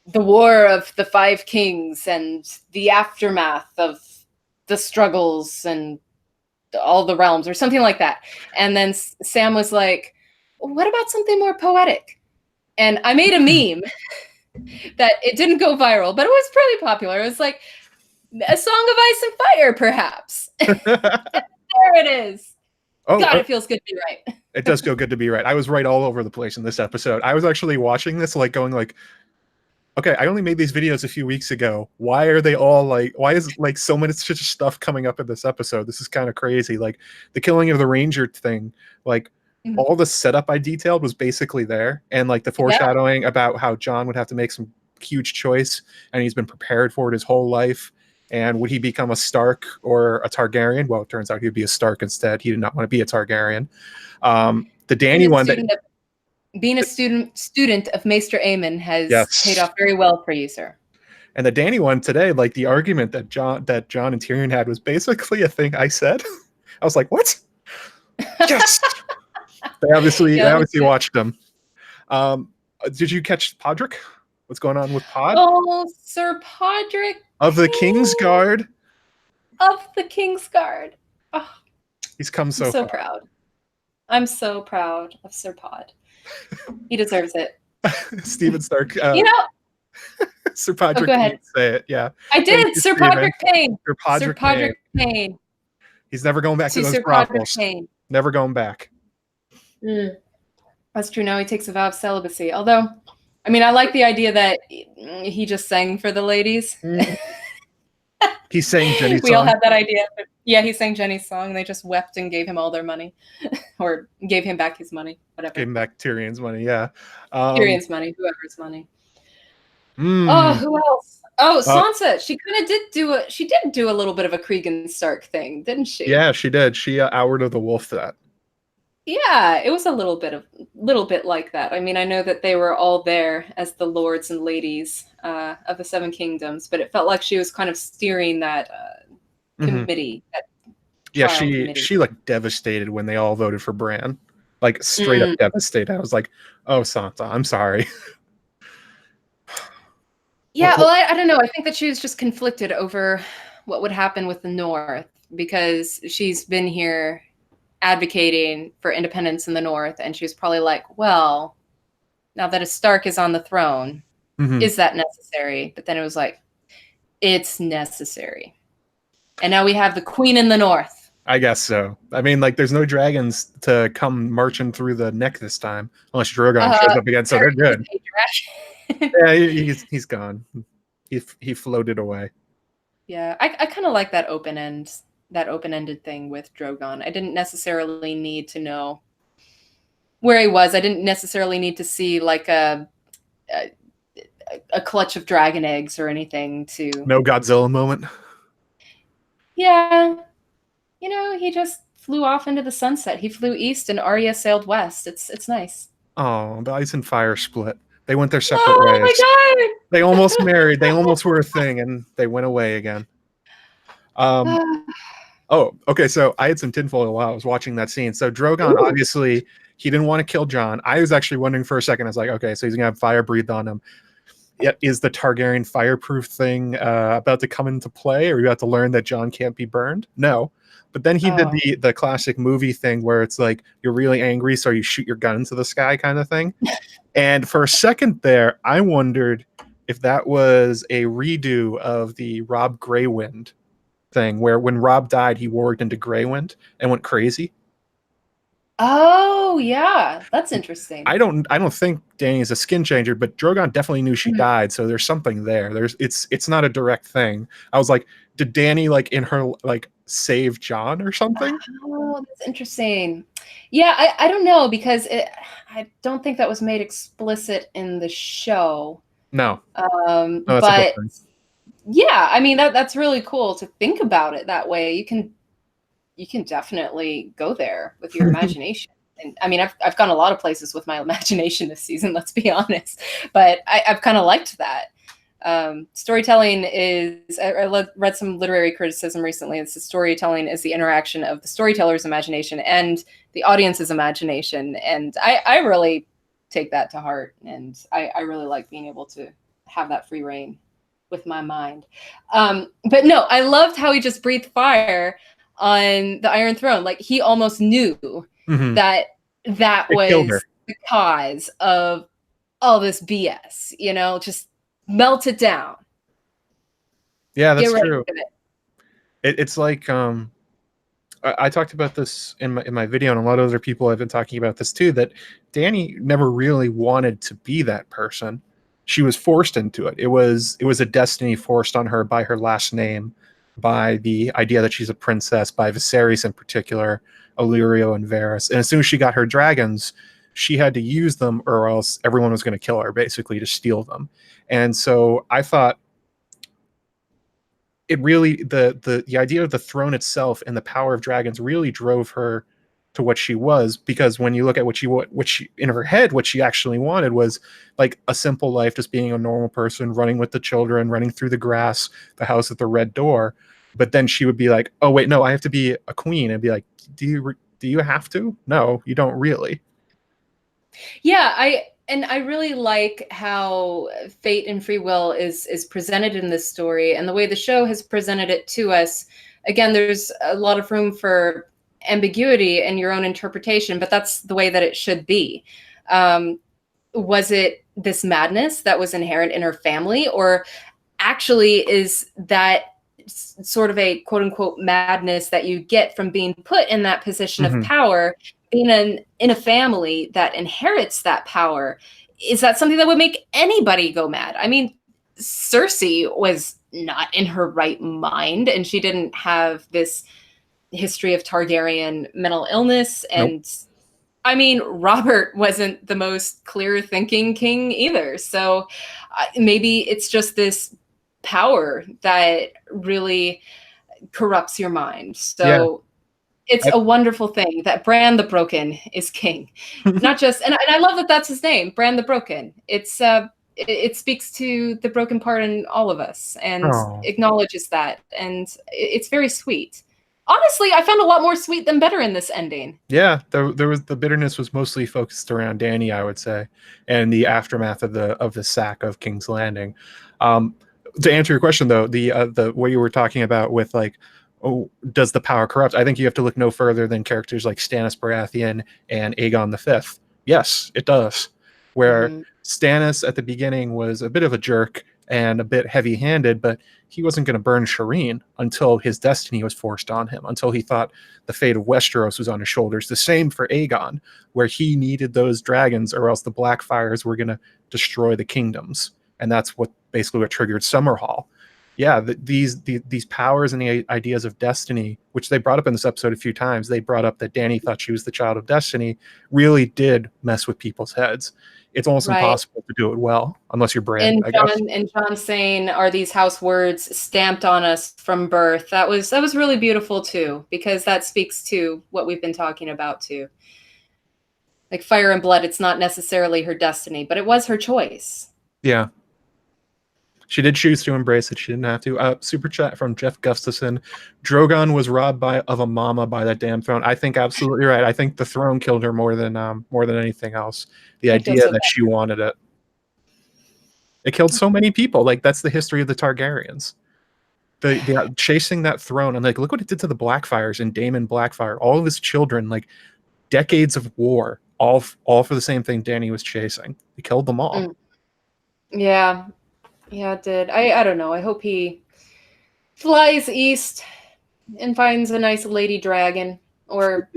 the War of the Five Kings and the aftermath of the struggles and all the realms or something like that. And then Sam was like, what about something more poetic? And I made a meme that it didn't go viral, but it was pretty popular. It was like A Song of Ice and Fire, perhaps. There it is. Oh, God, it feels good to be right. It does feel good to be right. I was right all over the place in this episode. I was actually watching this, like going like, okay, I only made these videos a few weeks ago. Why are they all like, why is like so much stuff coming up in this episode? This is kind of crazy. Like the killing of the Ranger thing, like all the setup I detailed was basically there. And like the foreshadowing about how Jon would have to make some huge choice and he's been prepared for it his whole life. And would he become a Stark or a Targaryen? Well, it turns out he'd be a Stark instead. He did not want to be a Targaryen. The Dany one. Being a student of Maester Aemon has paid off very well for you, sir. And the Dany one today, like the argument that Jon and Tyrion had was basically a thing I said. I was like, what? Yes. They obviously watched them. Did you catch Podrick? What's going on with Pod? Oh, Sir Podrick. Of the Kingsguard. Of the Kingsguard. Oh, he's come so far. So proud. I'm so proud of Sir Pod. He deserves it. Stephen Stark. You know, Sir Podrick. Go ahead. Say it. Yeah. I did. Sir Podrick Payne. Sir Podrick Payne. He's never going back to those brothels. Never going back. That's true. Now he takes a vow of celibacy. Although, I mean, I like the idea that he just sang for the ladies. He sang Jenny's song. We all had that idea. But yeah, he sang Jenny's song, and they just wept and gave him all their money. Or gave him back his money, whatever. Gave him back Tyrion's money, yeah. Tyrion's money, whoever's money. Oh, who else? Oh, Sansa. She kind of did do a little bit of a Cregan Stark thing, didn't she? Yeah, she did. She Howard of the Wolf that. Yeah, it was a little bit like that. I mean, I know that they were all there as the lords and ladies of the Seven Kingdoms, but it felt like she was kind of steering that committee. Yeah, she looked devastated when they all voted for Bran. Like straight up devastated. I was like, "Oh, Sansa, I'm sorry." Yeah, well, I don't know. I think that she was just conflicted over what would happen with the North, because she's been here advocating for independence in the North, and she was probably like, well, now that a Stark is on the throne, is that necessary? But then it was like, it's necessary. And now we have the Queen in the North. I guess so. I mean, like, there's no dragons to come marching through the neck this time, unless Drogon shows up again, so they're good. Yeah, he's gone. He floated away. Yeah, I kind of like that open-ended thing with Drogon. I didn't necessarily need to know where he was. I didn't necessarily need to see like a clutch of dragon eggs or anything to... No Godzilla moment? Yeah. You know, he just flew off into the sunset. He flew east and Arya sailed west. It's nice. Oh, the ice and fire split. They went their separate ways. Oh my god! They almost married. They almost were a thing, and they went away again. Oh, okay. So I had some tinfoil while I was watching that scene. So Drogon, obviously, he didn't want to kill Jon. I was actually wondering for a second. I was like, okay, so he's gonna have fire breathed on him. Is the Targaryen fireproof thing about to come into play? Or are we about to learn that Jon can't be burned? No. But then he did the classic movie thing where it's like, you're really angry, so you shoot your gun into the sky kind of thing. And for a second there, I wondered if that was a redo of the Rob Greywind thing, where when Rob died, he warged into Greywind and went crazy. Oh yeah, that's interesting. I don't think Dany is a skin changer, but Drogon definitely knew she died, so there's something there. It's not a direct thing. I was like, did Dany like in her like save Jon or something? Oh, that's interesting. Yeah, I don't know, because I don't think that was made explicit in the show. No. No, but yeah, I mean that's really cool to think about it that way. You can definitely go there with your imagination. And I mean, I've gone a lot of places with my imagination this season, let's be honest, but I've kind of liked that. Storytelling is, I read some literary criticism recently. It's storytelling is the interaction of the storyteller's imagination and the audience's imagination. And I really take that to heart. And I really like being able to have that free reign with my mind. But no, I loved how he just breathed fire on the Iron Throne. Like, he almost knew that was the cause of all this BS, you know, just melt it down. Yeah, that's true. It's like I talked about this in my video, and a lot of other people have been talking about this too, that Dany never really wanted to be that person. She was forced into it. It was a destiny forced on her by her last name, by the idea that she's a princess, by Viserys in particular, Illyrio and Varys. And as soon as she got her dragons, she had to use them, or else everyone was going to kill her, basically, to steal them. And so I thought it really, the idea of the throne itself and the power of dragons really drove her to what she was, because when you look at what she in her head, what she actually wanted was like a simple life, just being a normal person, running with the children, running through the grass, the house at the red door. But then she would be like, oh wait, no, I have to be a queen. And be like, do you have to? No, you don't really. Yeah, I really like how fate and free will is presented in this story, and the way the show has presented it to us. Again, there's a lot of room for ambiguity and your own interpretation, but that's the way that it should be. Was it this madness that was inherent in her family, or actually is that sort of a quote unquote madness that you get from being put in that position of power, being in a family that inherits that power? Is that something that would make anybody go mad? I mean, Cersei was not in her right mind, and she didn't have this history of Targaryen mental illness. And I mean, Robert wasn't the most clear thinking king either. So maybe it's just this power that really corrupts your mind. So it's a wonderful thing that Bran the Broken is king. Not just, and I love that that's his name, Bran the Broken. It speaks to the broken part in all of us and acknowledges that. And it's very sweet. Honestly, I found a lot more sweet than bitter in this ending. Yeah, there was, the bitterness was mostly focused around Dany, I would say, and the aftermath of the sack of King's Landing. To answer your question, though, the what you were talking about with like, oh, does the power corrupt? I think you have to look no further than characters like Stannis Baratheon and Aegon V. Yes, it does. Where Stannis at the beginning was a bit of a jerk and a bit heavy-handed, but he wasn't going to burn Shireen until his destiny was forced on him, until he thought the fate of Westeros was on his shoulders. The same for Aegon, where he needed those dragons or else the Blackfires were going to destroy the kingdoms. And that's basically what triggered Summerhall. Yeah, these powers and the ideas of destiny, which they brought up in this episode a few times, they brought up that Dany thought she was the child of destiny, really did mess with people's heads. It's almost impossible to do it well, unless you're Bran, I guess. And John saying, are these house words stamped on us from birth? That was really beautiful too, because that speaks to what we've been talking about too. Like fire and blood, it's not necessarily her destiny, but it was her choice. Yeah. She did choose to embrace it. She didn't have to. Super chat from Jeff Gustafson. Drogon was robbed of a mama by that damn throne. I think absolutely right. I think the throne killed her more than anything else. The idea that she wanted it. It killed so many people. Like, that's the history of the Targaryens. The chasing that throne, and like, look what it did to the Blackfires and Daemon Blackfire. All of his children, like decades of war, all for the same thing Dany was chasing. He killed them all. Yeah. Yeah, it did. I don't know. I hope he flies east and finds a nice lady dragon, or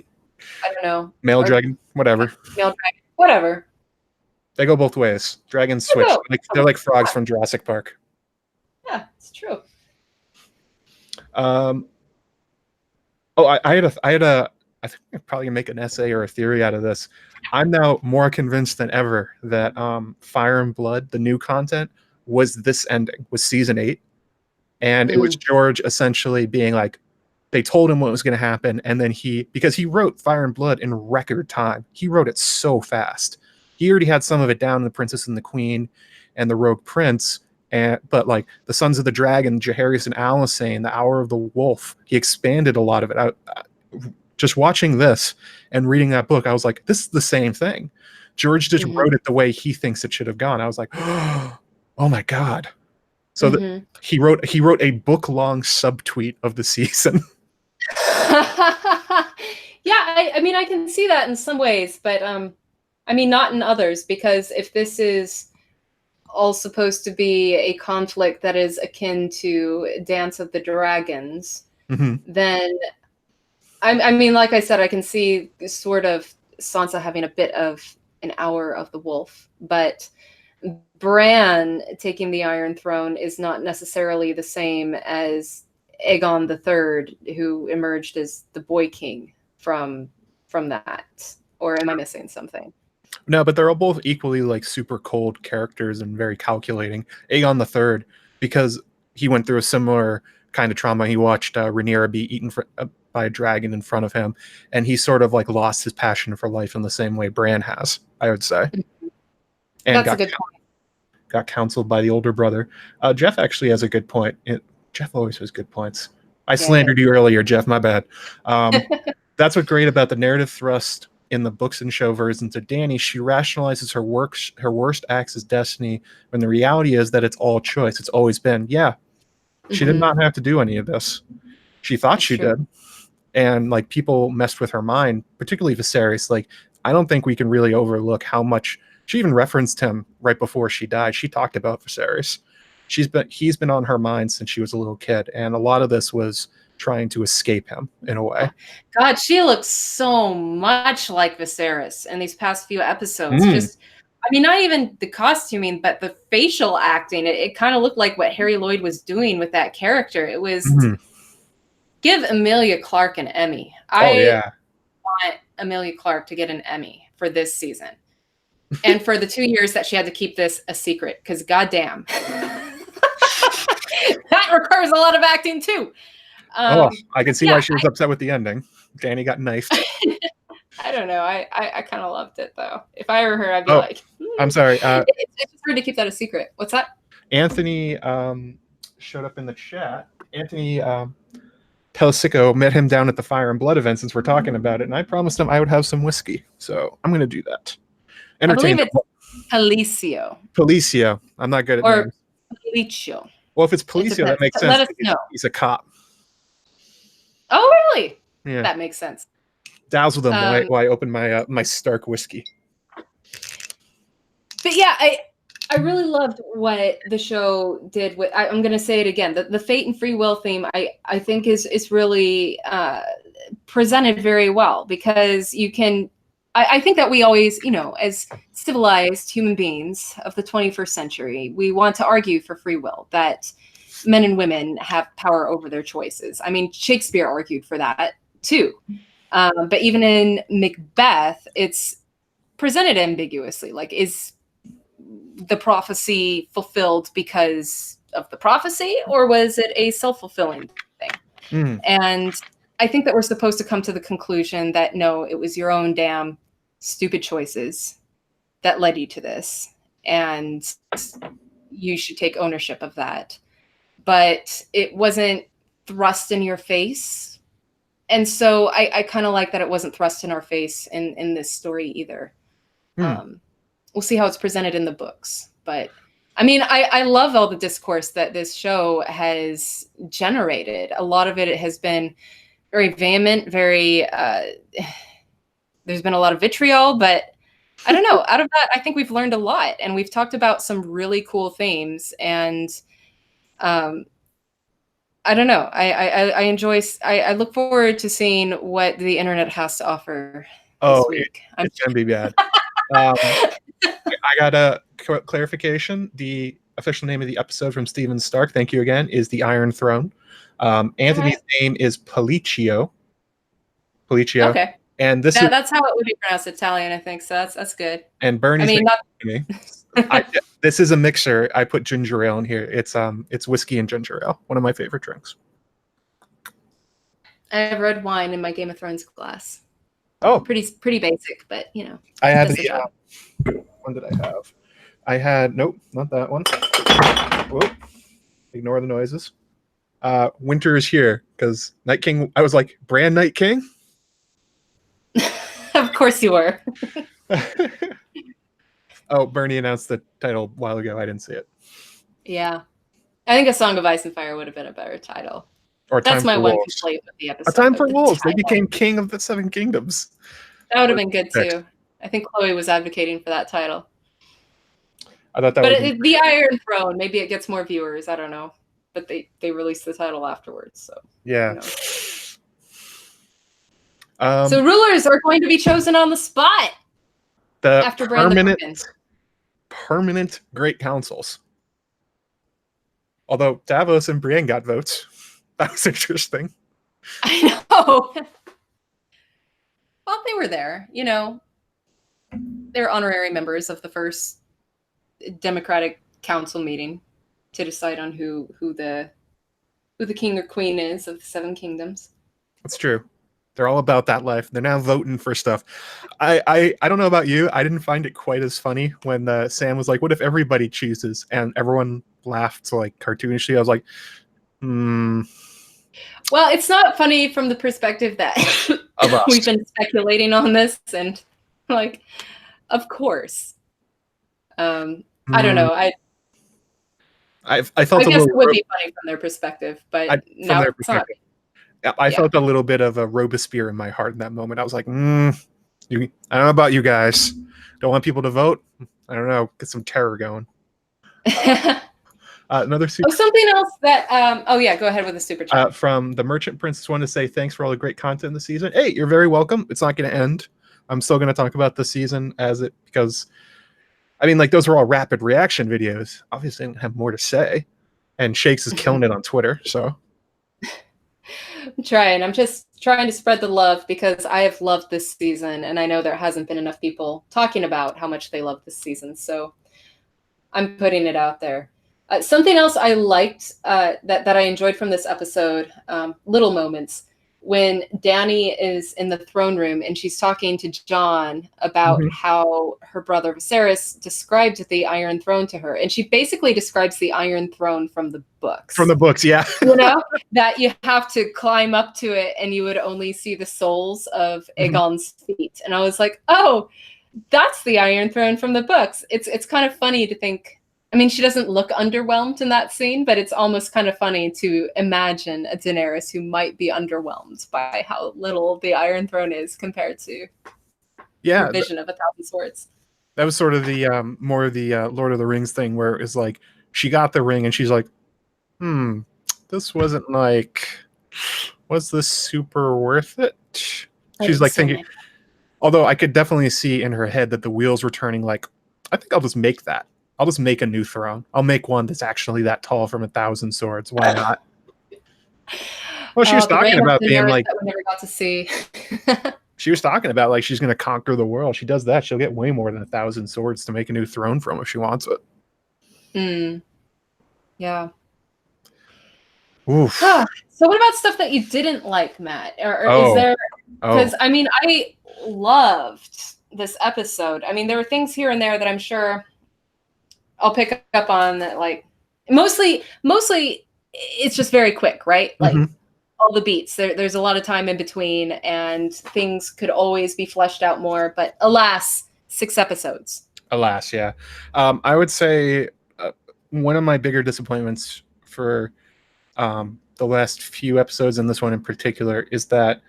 I don't know. Male dragon, whatever. Male dragon, whatever. They go both ways. Dragons switch. They're like frogs from Jurassic Park. Yeah, it's true. I think I'd probably make an essay or a theory out of this. I'm now more convinced than ever that Fire and Blood, the new content, was this ending, was season 8. And it was George essentially being like, they told him what was going to happen. And then because he wrote Fire and Blood in record time, he wrote it so fast. He already had some of it down in The Princess and the Queen and the Rogue Prince. But like the Sons of the Dragon, Jaehaerys and Alysanne, the Hour of the Wolf, he expanded a lot of it. Just watching this and reading that book, I was like, this is the same thing. George just wrote it the way he thinks it should have gone. I was like, oh my God. So he wrote a book-long subtweet of the season. Yeah, I mean, I can see that in some ways, but I mean, not in others, because if this is all supposed to be a conflict that is akin to Dance of the Dragons, then I mean, like I said, I can see sort of Sansa having a bit of an Hour of the Wolf, but Bran taking the Iron Throne is not necessarily the same as Aegon III, who emerged as the Boy King from that. Or am I missing something? No, but they're all both equally like super cold characters and very calculating. Aegon III, because he went through a similar kind of trauma. He watched Rhaenyra be eaten by a dragon in front of him, and he sort of like lost his passion for life in the same way Bran has, I would say. And that's a good point. Got counseled by the older brother. Jeff actually has a good point. Jeff always has good points. I slandered you earlier, Jeff. My bad. That's what's great about the narrative thrust in the books and show versions of Dany. She rationalizes her worst acts as destiny, when the reality is that it's all choice. It's always been. Yeah, she did not have to do any of this. She thought she did, and like people messed with her mind, particularly Viserys. Like, I don't think we can really overlook how much. She even referenced him right before she died. She talked about Viserys. He's been on her mind since she was a little kid, and a lot of this was trying to escape him in a way. God, she looks so much like Viserys in these past few episodes. I mean, not even the costuming, but the facial acting. It kind of looked like what Harry Lloyd was doing with that character. It was give Emilia Clarke an Emmy. I want Emilia Clarke to get an Emmy for this season. And for the 2 years that she had to keep this a secret, because goddamn. That requires a lot of acting too. I can see why she was upset with the ending. Danny got knifed. I don't know. I kind of loved it though. If I were her, I'd be like, I'm sorry. It's just hard to keep that a secret. What's that? Anthony showed up in the chat. Anthony Pelisico met him down at the Fire and Blood event since we're talking about it, and I promised him I would have some whiskey. So I'm going to do that. I believe it's Palicio. Palicio. I'm not good at names. Palicio. Well, if it's Palicio, that makes sense. Let us know. He's a cop. Oh, really? Yeah. That makes sense. Dazzle them while I open my my Stark whiskey. But yeah, I really loved what the show did with. I'm going to say it again. The fate and free will theme, I think is really presented very well, because you can. I think that we always, as civilized human beings of the 21st century, we want to argue for free will, that men and women have power over their choices. I mean, Shakespeare argued for that too. But even in Macbeth, it's presented ambiguously. Like, is the prophecy fulfilled because of the prophecy, or was it a self-fulfilling thing? And I think that we're supposed to come to the conclusion that no, it was your own damn stupid choices that led you to this, and you should take ownership of that. But it wasn't thrust in your face. And so I kind of like that it wasn't thrust in our face in this story either. We'll see how it's presented in the books. But I mean, I love all the discourse that this show has generated. A lot of it has been very vehement, very, there's been a lot of vitriol, but I don't know. Out of that, I think we've learned a lot, and we've talked about some really cool themes. And I don't know. I enjoy. I look forward to seeing what the internet has to offer this week. It's gonna be bad. I got a clarification. The official name of the episode from Steven Stark, thank you again, is the Iron Throne. Anthony's name is Palicio. Okay. And that's how it would be pronounced, Italian, I think. So that's good. And Bernie's this is a mixer. I put ginger ale in here. It's whiskey and ginger ale. One of my favorite drinks. I have red wine in my Game of Thrones glass. Oh, pretty basic, but I had the one did I have? I had nope, not that one. Whoop. Ignore the noises. Winter is here because Night King. I was like, Bran Night King. Of course you were. Oh, Bernie announced the title a while ago. I didn't see it. Yeah. I think A Song of Ice and Fire would have been a better title. Or that's my one complaint with the episode. A Time for Wolves. They became king of the Seven Kingdoms. That would have been good too. I think Chloe was advocating for that title. I thought that but the Iron Throne, maybe it gets more viewers. I don't know. But they released the title afterwards. So yeah. So rulers are going to be chosen on the spot. After permanent great councils. Although Davos and Brienne got votes. That was interesting. I know. Well, they were there, They're honorary members of the first Democratic Council meeting to decide on who the king or queen is of the Seven Kingdoms. That's true. They're all about that life. They're now voting for stuff. I don't know about you. I didn't find it quite as funny when Sam was like, "What if everybody chooses?" And everyone laughed like cartoonishly. I was like, Well, it's not funny from the perspective that we've been speculating on this, and like, of course. I don't know. I felt I guess it would be funny from their perspective, but now it's not. I felt a little bit of a Robespierre in my heart in that moment. I was like, I don't know about you guys. Don't want people to vote. I don't know. Get some terror going. Another super. Something else that. Go ahead with the super chat. From the Merchant Princess, wanted to say thanks for all the great content this season. Hey, you're very welcome. It's not going to end. I'm still going to talk about the season because I mean, like, those were all rapid reaction videos. Obviously, I didn't have more to say. And Shakes is killing it on Twitter, so. I'm trying. I'm just trying to spread the love because I have loved this season, and I know there hasn't been enough people talking about how much they love this season, so I'm putting it out there. Something else I liked that I enjoyed from this episode, little moments, when Dany is in the throne room and she's talking to Jon about how her brother Viserys described the Iron Throne to her. And she basically describes the Iron Throne from the books. From the books, yeah. You know, that you have to climb up to it and you would only see the soles of Aegon's feet. And I was like, oh, that's the Iron Throne from the books. It's kind of funny to think. I mean, she doesn't look underwhelmed in that scene, but it's almost kind of funny to imagine a Daenerys who might be underwhelmed by how little the Iron Throne is compared to her vision of 1,000 swords. That was sort of the more of the Lord of the Rings thing, where it's like she got the ring and she's like, this wasn't like, was this super worth it? She's like thinking, although I could definitely see in her head that the wheels were turning, like, I think I'll just make that. I'll just make a new throne. I'll make one that's actually that tall from 1,000 swords. Why not? Well, she was talking about being like, that we never got to see. She was talking about like she's going to conquer the world. She does that, she'll get way more than 1,000 swords to make a new throne from if she wants it. Yeah. Oof. So what about stuff that you didn't like, Matt? Or is there? Because I mean, I loved this episode. I mean, there were things here and there that I'm sure I'll pick up on, that, like, mostly it's just very quick, right? Like all the beats. There's a lot of time in between, and things could always be fleshed out more. But alas, 6 episodes. Alas, yeah. I would say one of my bigger disappointments for the last few episodes, and this one in particular, is that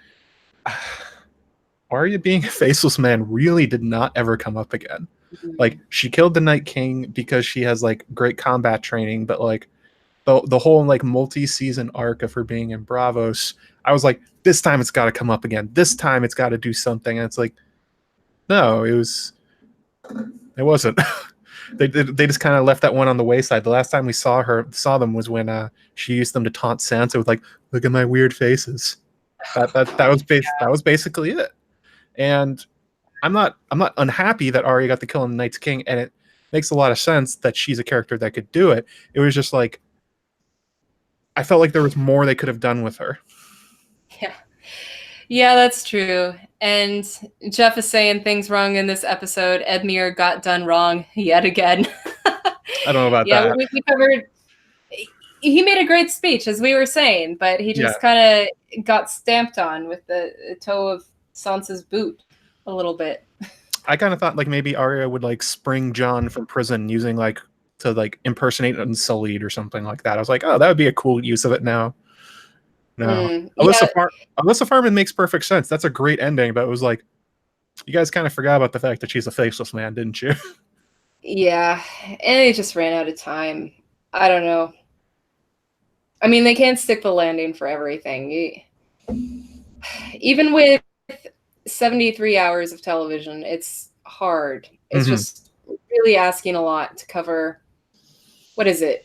Arya being a faceless man really did not ever come up again. Like, she killed the Night King because she has like great combat training, but like the whole like multi-season arc of her being in Bravos, I was like, this time it's got to come up again. This time it's got to do something. And it's like, no, it wasn't. They just kind of left that one on the wayside. The last time we saw them was when she used them to taunt Sansa with like, look at my weird faces. That was basically it. And I'm not unhappy that Arya got the kill on the Night's King, and it makes a lot of sense that she's a character that could do it. It was just like, I felt like there was more they could have done with her. Yeah, that's true. And Jeff is saying things wrong in this episode. Edmure got done wrong yet again. I don't know about that. Yeah, we covered. He made a great speech, as we were saying, but he just kind of got stamped on with the toe of Sansa's boot a little bit. I kind of thought like maybe Arya would like spring Jon from prison using like to like impersonate Unsullied or something like that. I was like, oh, that would be a cool use of it now. No, Alyssa Farman makes perfect sense. That's a great ending, but it was like, you guys kind of forgot about the fact that she's a faceless man, didn't you? Yeah, and they just ran out of time. I don't know. I mean, they can't stick the landing for everything. Even with 73 hours of television, it's hard. It's just really asking a lot to cover, what is it?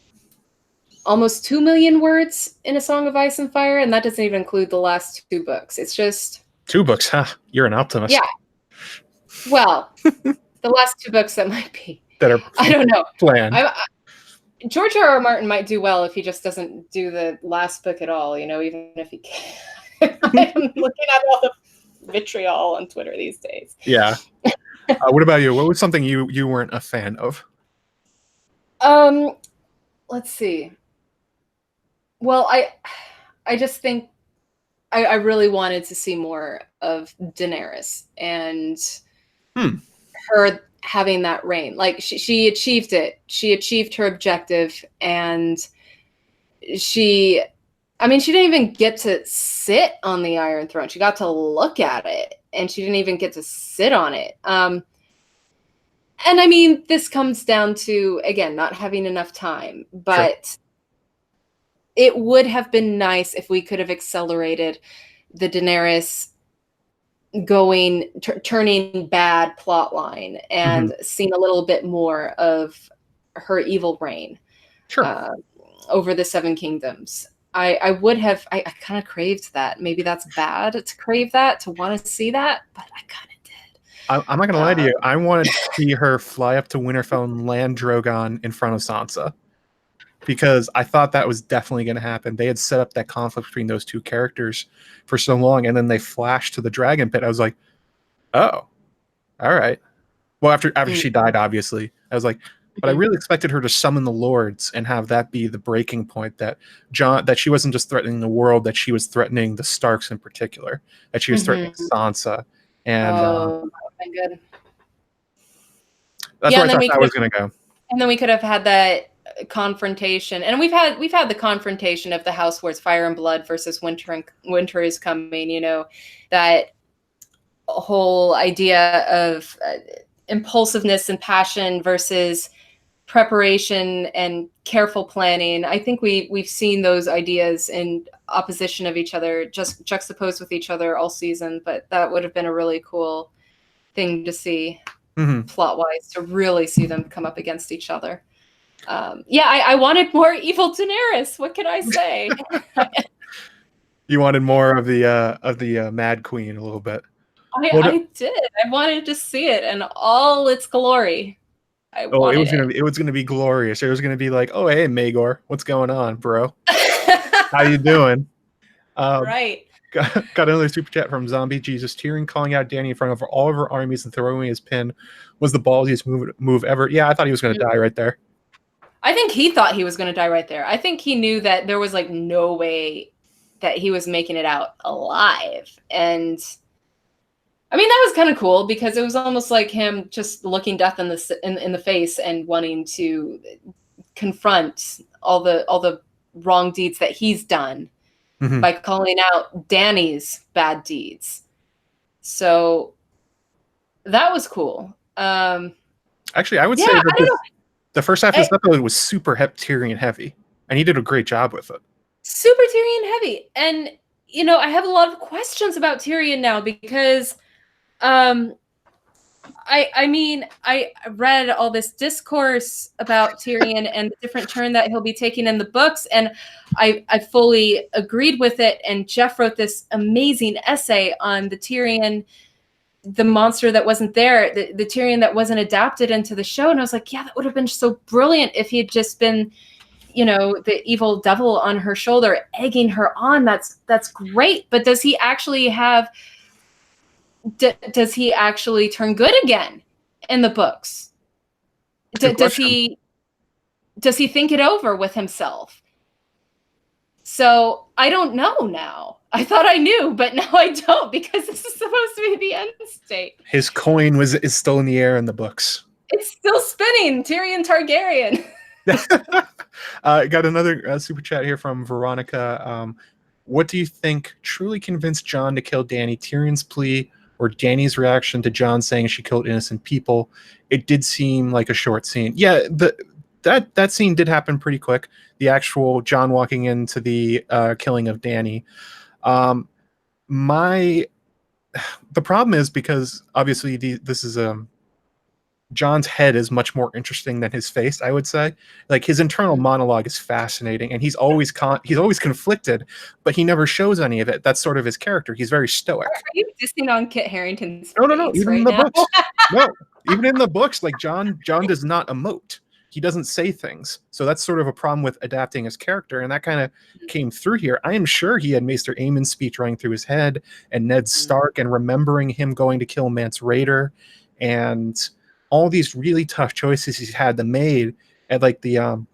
Almost 2 million words in A Song of Ice and Fire, and that doesn't even include the last 2 books. It's just 2 books, huh? You're an optimist. Yeah. Well, the last 2 books that might be. That are I don't know. Planned. George R.R. Martin might do well if he just doesn't do the last book at all, you know, even if he can. I'm looking at all the vitriol on Twitter these days. Yeah. What about you? What was something you weren't a fan of? Let's see. Well, I just think I really wanted to see more of Daenerys and her having that reign. Like, she achieved it. She achieved her objective, and she didn't even get to sit on the Iron Throne. She got to look at it, and she didn't even get to sit on it. And I mean, this comes down to, again, not having enough time, but it would have been nice if we could have accelerated the Daenerys turning bad plot line and seeing a little bit more of her evil reign over the Seven Kingdoms. I kind of craved that. Maybe that's bad to crave that, to want to see that, but I kind of did. I'm not going to lie to you. I wanted to see her fly up to Winterfell and land Drogon in front of Sansa, because I thought that was definitely going to happen. They had set up that conflict between those two characters for so long, and then they flashed to the dragon pit. I was like, oh, all right. Well, after she died, obviously. I was like, but I really expected her to summon the lords and have that be the breaking point, that she wasn't just threatening the world, that she was threatening the Starks in particular, that she was threatening Sansa. And that would have been good. That's where I thought that was going to go. And then we could have had that confrontation, and we've had the confrontation of the House Wars, Fire and Blood versus Winter is Coming. You know, that whole idea of impulsiveness and passion versus preparation and careful planning. I think we've seen those ideas in opposition of each other, just juxtaposed with each other all season. But that would have been a really cool thing to see, plot-wise, to really see them come up against each other. I wanted more evil Daenerys. What can I say? You wanted more of the Mad Queen a little bit. I did. I wanted to see it in all its glory. It was gonna be glorious. It was gonna be like, oh hey Maegor, what's going on, bro? How you doing? Right. Got another super chat from ZombieJesus. Tyrion calling out Dany in front of all of her armies and throwing his pin was the ballsiest move ever. Yeah, I thought he was gonna die right there. I think he thought he was gonna die right there. I think he knew that there was like no way that he was making it out alive. And I mean, that was kind of cool, because it was almost like him just looking death in the face and wanting to confront all the wrong deeds that he's done by calling out Dany's bad deeds. So that was cool. Actually, I would say that the first half of this episode was super Tyrion heavy, and he did a great job with it. Super Tyrion heavy. And, you know, I have a lot of questions about Tyrion now, because I mean, I read all this discourse about Tyrion and the different turn that he'll be taking in the books, and I fully agreed with it. And Jeff wrote this amazing essay on the Tyrion, the monster that wasn't there, the Tyrion that wasn't adapted into the show. And I was like, yeah, that would have been so brilliant if he had just been, you know, the evil devil on her shoulder, egging her on. That's great. But does he actually have... does he actually turn good again in the books? Does he think it over with himself? So I don't know now. I thought I knew, but now I don't, because this is supposed to be the end state. His coin is still in the air in the books. It's still spinning. Tyrion Targaryen. Got another super chat here from Veronica. What do you think truly convinced Jon to kill Dany? Tyrion's plea or Dany's reaction to Jon saying she killed innocent people? It did seem like a short scene. Yeah, that scene did happen pretty quick. The actual Jon walking into the killing of Dany. The problem is, because obviously this is Jon's head is much more interesting than his face, I would say. Like, his internal monologue is fascinating, and he's always conflicted, but he never shows any of it. That's sort of his character. He's very stoic. Are you dissing on Kit Harington's No. face Even right in the now? books. No, even in the books, like Jon does not emote. He doesn't say things. So that's sort of a problem with adapting his character, and that kind of came through here. I am sure he had Maester Aemon's speech running through his head, and Ned Stark, and remembering him going to kill Mance Rayder, and all these really tough choices he's had to made at like the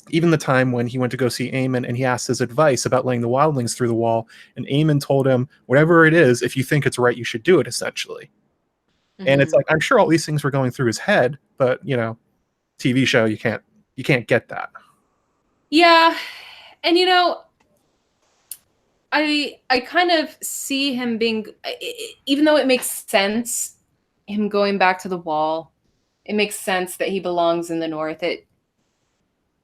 even the time when he went to go see Aemon and he asked his advice about letting the wildlings through the wall, and Aemon told him, whatever it is, if you think it's right, you should do it, essentially. And it's like, I'm sure all these things were going through his head, but you know, TV show, you can't get that. Yeah. And you know, I kind of see him being, even though it makes sense, him going back to the wall, it makes sense that he belongs in the North.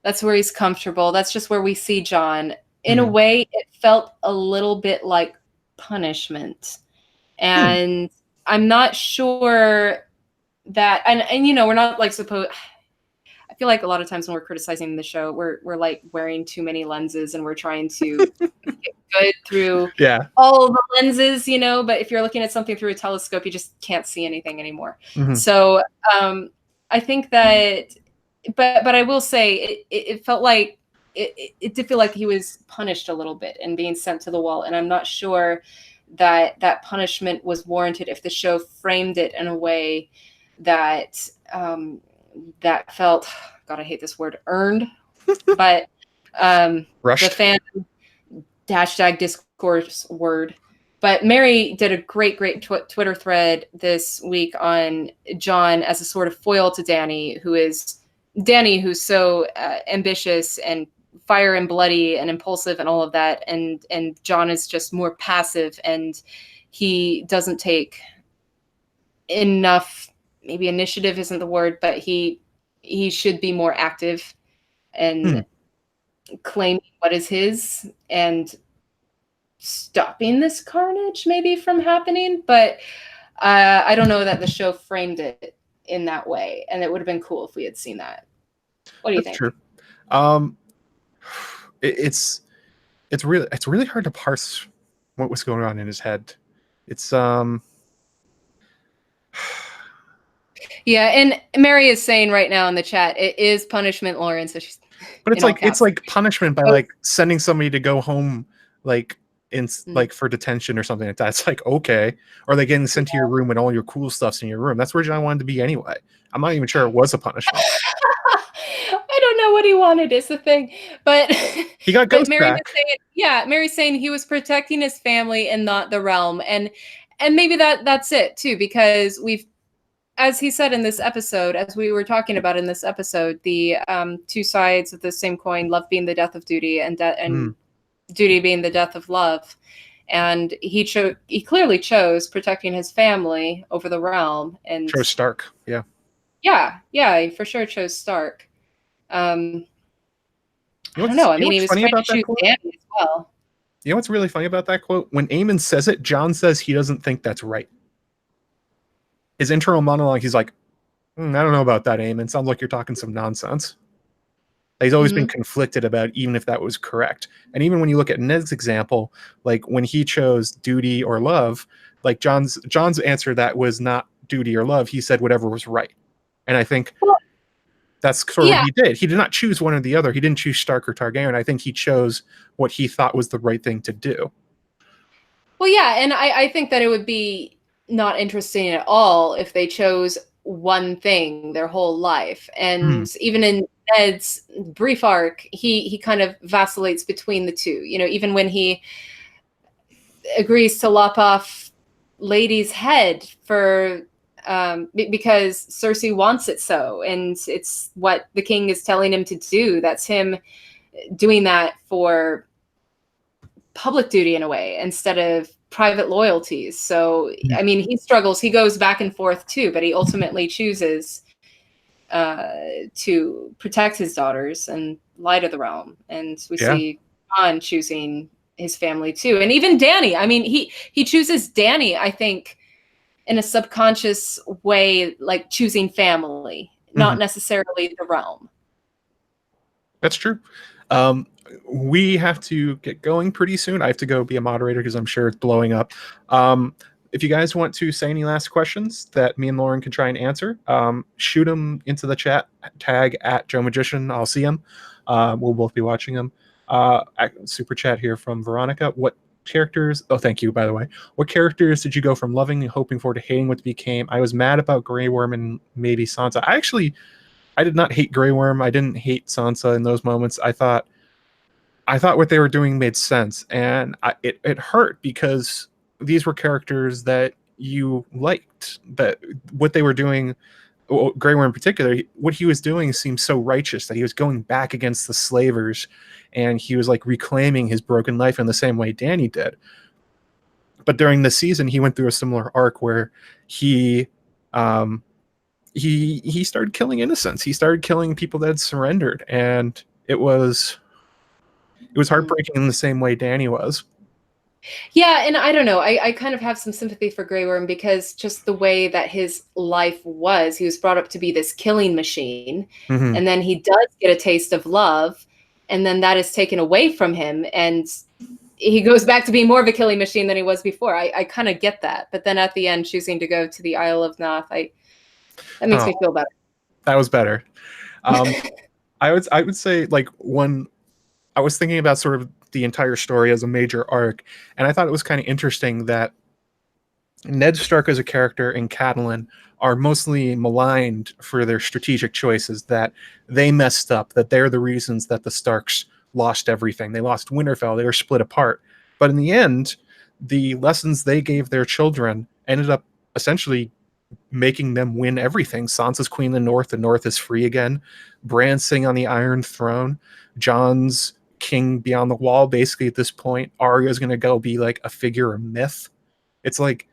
That's where he's comfortable. That's just where we see Jon. In a way, it felt a little bit like punishment. And I'm not sure that, and you know, we're not like supposed, I feel like a lot of times when we're criticizing the show, we're like wearing too many lenses and we're trying to get good through all the lenses, you know, but if you're looking at something through a telescope, you just can't see anything anymore. So I think that, but I will say it felt like, it did feel like he was punished a little bit and being sent to the wall. And I'm not sure that that punishment was warranted if the show framed it in a way that that felt, God, I hate this word, earned, but rushed. The fan #discourse word. But Merry did a great Twitter thread this week on John as a sort of foil to Dany, who's so ambitious and fire and bloody and impulsive and all of that, and John is just more passive, and he doesn't take enough, maybe initiative isn't the word, but he should be more active and claiming what is his and stopping this carnage maybe from happening. But I don't know that the show framed it in that way, and it would have been cool if we had seen that. What do you think? True. It's really hard to parse what was going on in his head. It's yeah, and Merry is saying right now in the chat, it is punishment, Lauren. So she's, but it's like punishment by like sending somebody to go home, like in like for detention or something like that. It's like, okay, or they getting sent to your room and all your cool stuff's in your room. That's where John wanted to be anyway. I'm not even sure it was a punishment. I don't know what he wanted is the thing, but he got ghost back. Mary's saying he was protecting his family and not the realm, and maybe that's it too, because we've, as he said in this episode, as we were talking about in this episode, the two sides of the same coin, love being the death of duty and duty being the death of love. And he clearly chose protecting his family over the realm, and chose Stark. Yeah, he for sure chose Stark. I don't know. I mean, he was trying to shoot Dany as well. You know what's really funny about that quote? When Aemon says it, John says he doesn't think that's right. His internal monologue, he's like, I don't know about that, Aemon. Sounds like you're talking some nonsense. He's always been conflicted about even if that was correct. And even when you look at Ned's example, like when he chose duty or love, like John's answer that was not duty or love. He said whatever was right. And I think that's sort of what he did. He did not choose one or the other. He didn't choose Stark or Targaryen. I think he chose what he thought was the right thing to do. Well, yeah, and I think that it would be not interesting at all if they chose one thing their whole life. And even in Ned's brief arc, he kind of vacillates between the two. You know, even when he agrees to lop off Lady's head for because Cersei wants it so, and it's what the king is telling him to do. That's him doing that for public duty in a way instead of private loyalties. So I mean, he struggles, he goes back and forth too, but he ultimately chooses to protect his daughters and light of the realm. And we see John choosing his family too, and even Dany. I mean, he chooses Dany, I think, in a subconscious way, like choosing family, not necessarily the realm. That's true. We have to get going pretty soon. I have to go be a moderator because I'm sure it's blowing up. If you guys want to say any last questions that me and Lauren can try and answer, shoot them into the chat, tag @JoeMagician. I'll see them. We'll both be watching them. Super chat here from Veronica. What characters, thank you, by the way. What characters did you go from loving and hoping for to hating what became? I was mad about Grey Worm and maybe Sansa. I did not hate Grey Worm. I didn't hate Sansa in those moments. I thought what they were doing made sense, and it hurt because these were characters that you liked. That what they were doing, Grey Worm in particular, what he was doing seemed so righteous that he was going back against the slavers, and he was like reclaiming his broken life in the same way Dany did. But during the season, he went through a similar arc where he started killing innocents. He started killing people that had surrendered, and it was heartbreaking in the same way Dany was. Yeah, and I don't know. I kind of have some sympathy for Grey Worm because just the way that his life was, he was brought up to be this killing machine, and then he does get a taste of love, and then that is taken away from him, and he goes back to being more of a killing machine than he was before. I kind of get that, but then at the end, choosing to go to the Isle of Noth, that makes me feel better. That was better. I would say, like, when I was thinking about sort of the entire story as a major arc, and I thought it was kind of interesting that Ned Stark as a character and Catelyn are mostly maligned for their strategic choices, that they messed up, that they're the reasons that the Starks lost everything. They lost Winterfell, they were split apart. But in the end, the lessons they gave their children ended up essentially making them win everything. Sansa's queen in the North is free again. Bran sitting on the Iron Throne. Jon's king beyond the wall. Basically, at this point, Arya's going to go be like a figure of myth. It's like,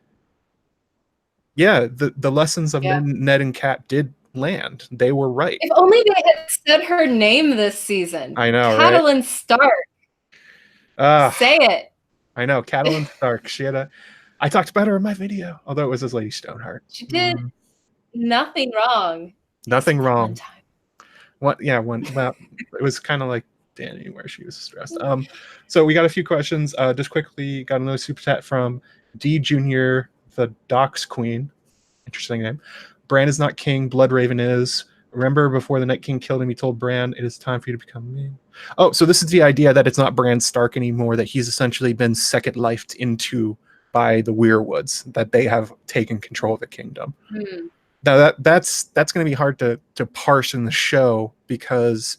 yeah, the lessons of Ned and Cat did land. They were right. If only they had said her name this season. I know, Catelyn right? Stark. Say it. I know, Catelyn Stark. She had I talked about her in my video, although it was as Lady Stoneheart. She did nothing wrong. Nothing wrong. Well, it was kind of like Dany, where she was stressed. So we got a few questions. Just quickly, got another super chat from D Junior, the Docks Queen. Interesting name. Bran is not king. Bloodraven is. Remember, before the Night King killed him, he told Bran, "It is time for you to become me." Oh, so this is the idea that it's not Bran Stark anymore. That he's essentially been second lifed into by the Weirwoods, that they have taken control of the kingdom. Now that's going to be hard to parse in the show, because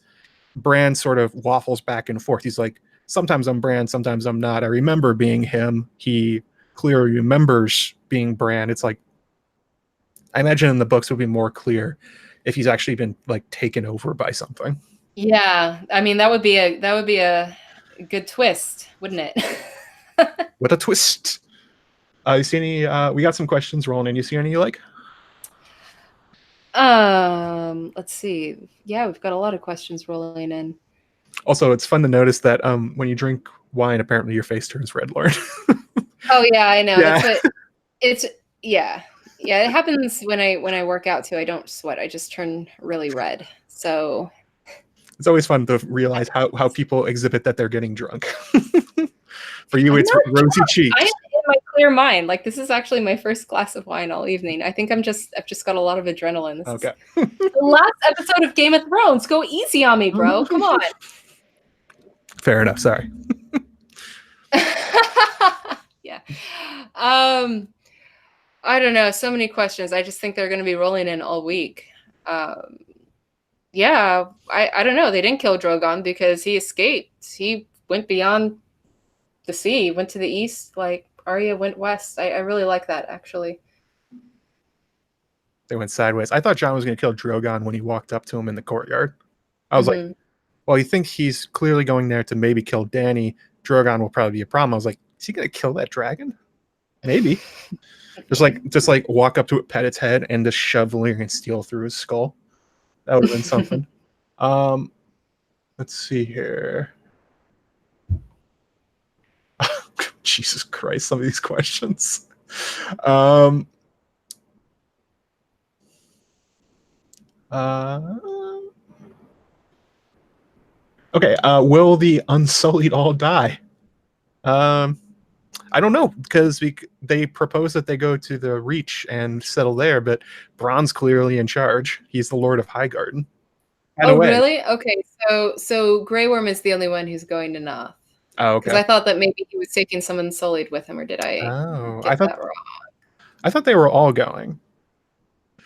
Bran sort of waffles back and forth. He's like, sometimes I'm Bran, sometimes I'm not. I remember being him. He clearly remembers being Bran. It's like, I imagine in the books it would be more clear if he's actually been like taken over by something. Yeah, I mean that would be a good twist, wouldn't it? What a twist! You see any? We got some questions rolling in. You see any you like? Let's see. Yeah, we've got a lot of questions rolling in. Also, it's fun to notice that when you drink wine, apparently your face turns red, Lauren. Oh yeah, I know. Yeah. That's what it's. Yeah, it happens when I work out too. I don't sweat. I just turn really red. So it's always fun to realize how people exhibit that they're getting drunk. For you, it's rosy cheeks. I am in my clear mind. Like, this is actually my first glass of wine all evening. I think I've just got a lot of adrenaline. This is the last episode of Game of Thrones. Go easy on me, bro. Come on. Fair enough. Sorry. Yeah. I don't know. So many questions. I just think they're going to be rolling in all week. Yeah. I don't know. They didn't kill Drogon because he escaped. He went beyond the sea, went to the east, like Arya went west. I really like that, actually. They went sideways. I thought Jon was going to kill Drogon when he walked up to him in the courtyard. I was like, well, you think he's clearly going there to maybe kill Dany. Drogon will probably be a problem. I was like, is he going to kill that dragon? Maybe. just like walk up to it, pet its head, and just shove Valyrian and steel through his skull. That would have been something. Let's see here. Jesus Christ, some of these questions. Okay, will the Unsullied all die? I don't know, because they propose that they go to the Reach and settle there, but Bronn's clearly in charge. He's the Lord of Highgarden. Really? Okay, so Grey Worm is the only one who's going to Noth. Oh, okay. Because I thought that maybe he was taking some Unsullied with him, or did I get that wrong? I thought they were all going.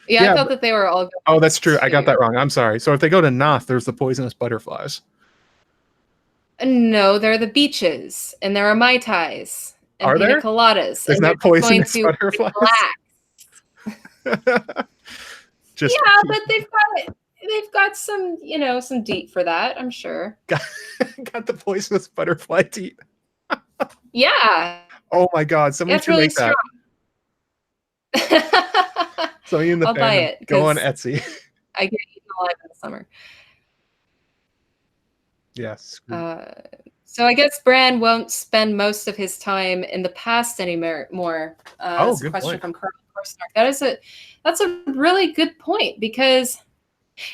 Yeah, I thought that they were all going. Oh, that's true. I got that wrong. I'm sorry. So if they go to Noth, there's the poisonous butterflies. No, there are the beaches, and there are Mai Tais, and are there? coladas. There's not poisonous butterflies. Just but they've got some, some deet for that, I'm sure. Got the poisonous butterfly deet. Yeah. Oh my God! Somebody should make that. So you in the I'll buy it. Go on Etsy. I get eaten alive in the summer. Yes. So I guess Bran won't spend most of his time in the past anymore. That's a question from Colonel Stark. That's a really good point, because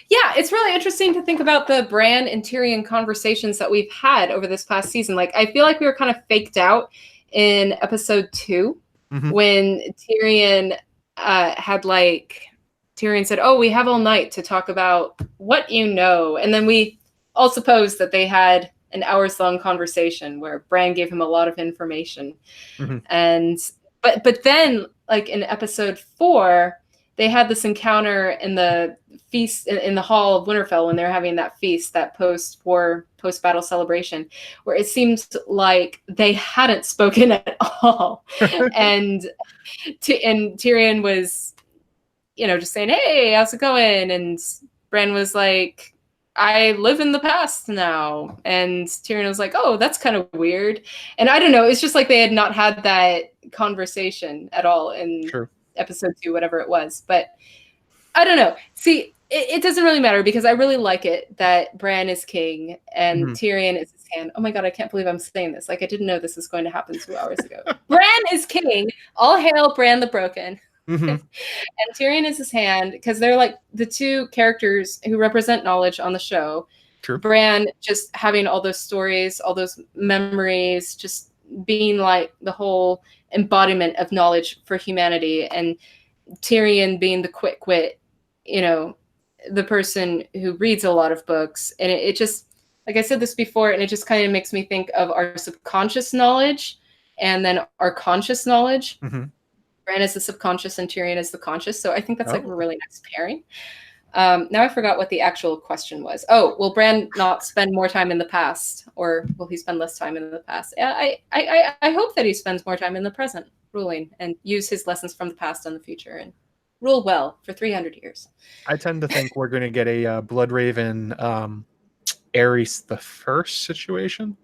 yeah, it's really interesting to think about the Bran and Tyrion conversations that we've had over this past season. Like, I feel like we were kind of faked out in episode 2 when Tyrion Tyrion said, "Oh, we have all night to talk about what you know," and then we all supposed that they had an hours-long conversation where Bran gave him a lot of information, and but then, like in episode 4, they had this encounter in the feast in the Hall of Winterfell when they're having that feast, that post-battle celebration, where it seems like they hadn't spoken at all, and Tyrion was, just saying, "Hey, how's it going?" And Bran was like, "I live in the past now." And Tyrion was like, "Oh, that's kind of weird." And I don't know, it's just like they had not had that conversation at all in episode 2, whatever it was. But I don't know. See, it doesn't really matter, because I really like it that Bran is king and Tyrion is his hand. Oh my God, I can't believe I'm saying this. Like, I didn't know this was going to happen 2 hours ago. Bran is king. All hail Bran the Broken. And Tyrion is his hand, because they're like the 2 characters who represent knowledge on the show. Bran just having all those stories, all those memories, just being like the whole embodiment of knowledge for humanity, and Tyrion being the quick wit, the person who reads a lot of books. And it just, like I said this before, and it just kind of makes me think of our subconscious knowledge and then our conscious knowledge. Bran is the subconscious and Tyrion is the conscious. So I think that's like a really nice pairing. Now I forgot what the actual question was. Oh, will Bran not spend more time in the past, or will he spend less time in the past? I hope that he spends more time in the present ruling and use his lessons from the past in the future and rule well for 300 years. I tend to think we're going to get a Bloodraven Aerys the First situation,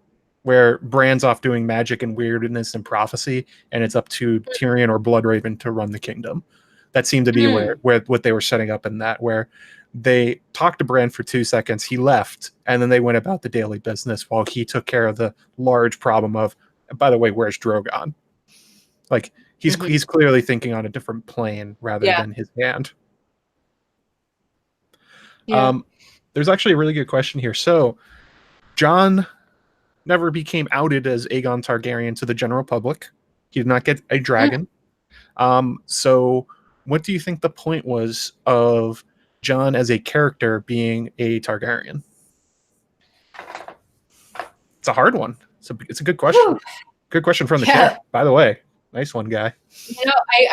where Bran's off doing magic and weirdness and prophecy, and it's up to Tyrion or Bloodraven to run the kingdom. That seemed to be where what they were setting up in that, where they talked to Bran for 2 seconds, he left, and then they went about the daily business while he took care of the large problem of, by the way, where's Drogon? Like, he's clearly thinking on a different plane rather than his hand. There's actually a really good question here. So, Jon never became outed as Aegon Targaryen to the general public. He did not get a dragon. So what do you think the point was of Jon as a character being a Targaryen? It's a hard one. It's a good question. Woo. Good question from the chat, by the way. Nice one, guy.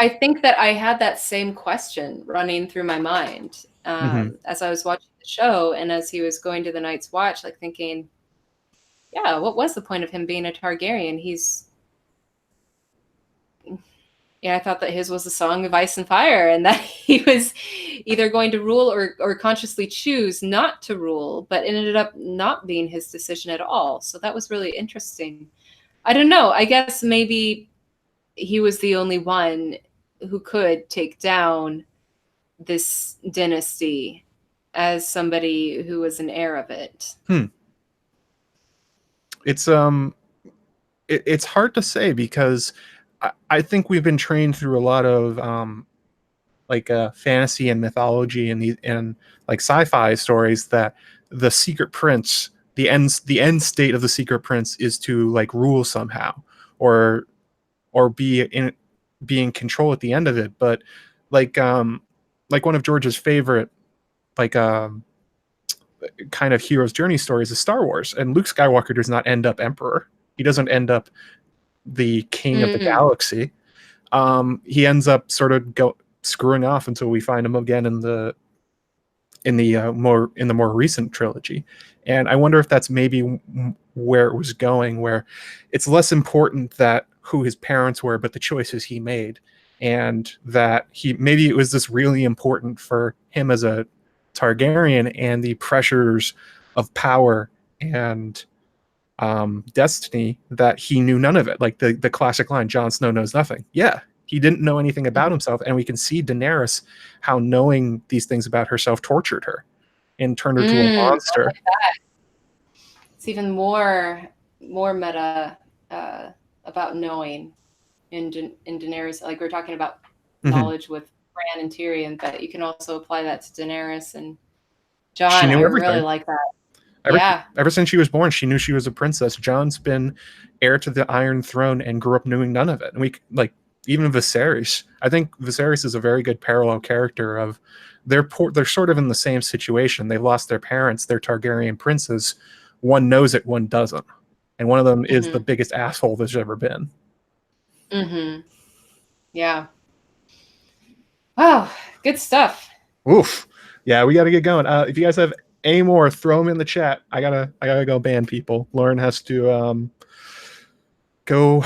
I think that I had that same question running through my mind as I was watching the show, and as he was going to the Night's Watch, like thinking, yeah, what was the point of him being a Targaryen? I thought that his was a song of ice and fire, and that he was either going to rule or consciously choose not to rule, but it ended up not being his decision at all. So that was really interesting. I don't know. I guess maybe he was the only one who could take down this dynasty as somebody who was an heir of it. It's hard to say, because I think we've been trained through a lot of fantasy and mythology and like sci-fi stories that the secret prince, the end state of the secret prince is to like rule somehow or be in control at the end of it. But like one of George's favorite kind of hero's journey stories is Star Wars, and Luke Skywalker does not end up emperor. He doesn't end up the king of the galaxy. He ends up sort of screwing off until we find him again in the more recent trilogy. And I wonder if that's maybe where it was going, where it's less important that who his parents were, but the choices he made, and that maybe it was this really important for him as a Targaryen, and the pressures of power and destiny, that he knew none of it. Like the classic line, Jon Snow knows nothing. Yeah, he didn't know anything about himself, and we can see Daenerys, how knowing these things about herself tortured her and turned her to a monster. Like it's even more more meta about knowing in Daenerys. Like we're talking about knowledge with Bran and Tyrion, but you can also apply that to Daenerys and Jon. She knew everything. Really like that. Ever since she was born, she knew she was a princess. Jon's been heir to the Iron Throne and grew up knowing none of it. And we like even Viserys. I think Viserys is a very good parallel character of they're sort of in the same situation. They've lost their parents. They're Targaryen princes. One knows it, one doesn't. And one of them is the biggest asshole there's ever been. Yeah. Wow, good stuff. Oof. Yeah, we got to get going. If you guys have any more, throw them in the chat. I gotta go ban people. Lauren has to go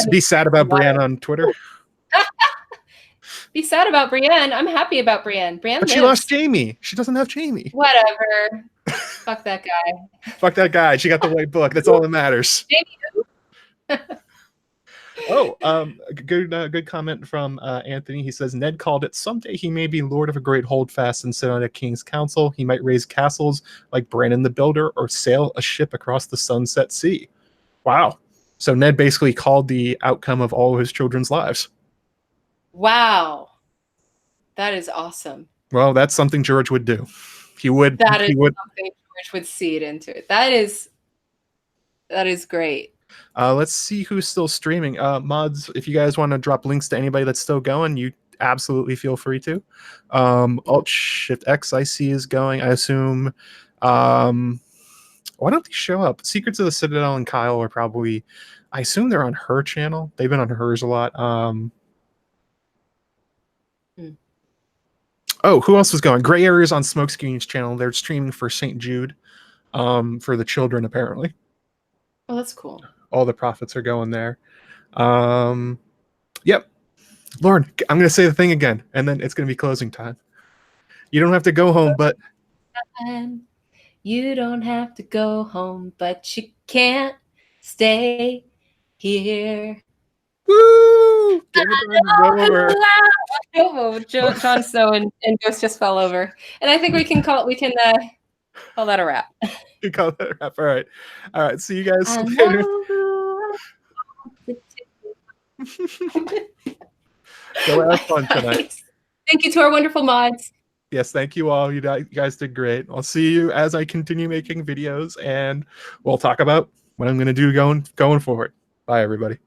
be sad about Brienne on Twitter. Be sad about Brienne. I'm happy about Brienne. But she lost Jaime. She doesn't have Jaime. Whatever. Fuck that guy. Fuck that guy. She got the white book. That's all that matters. Good comment from Anthony. He says Ned called it. Someday he may be lord of a great holdfast and sit on a king's council. He might raise castles like Brandon the Builder or sail a ship across the sunset sea. Wow. So Ned basically called the outcome of all of his children's lives. Wow. That is awesome. Well, that's something George would do. He would. Something George would see it into it. That is great. Let's see who's still streaming. Mods, if you guys want to drop links to anybody that's still going, you absolutely feel free to. Alt-Shift-X I see is going, I assume. Why don't they show up? Secrets of the Citadel and Kyle are probably, I assume they're on her channel. They've been on hers a lot. Oh, who else was going? Gray Area's on Smokescreen's channel. They're streaming for St. Jude for the children, apparently. Oh, that's cool. All the profits are going there. Yep. Lauren, I'm going to say the thing again, and then it's going to be closing time. You don't have to go home, but... You don't have to go home, but you can't stay here. Woo! Over. Jon Snow and Ghost just fell over. And I think we can call that a wrap. You call that a wrap. All right. See you guys later. Go have fun tonight. Thank you to our wonderful mods. Yes, thank you all. You guys did great. I'll see you as I continue making videos, and we'll talk about what I'm going to do going forward. Bye, everybody.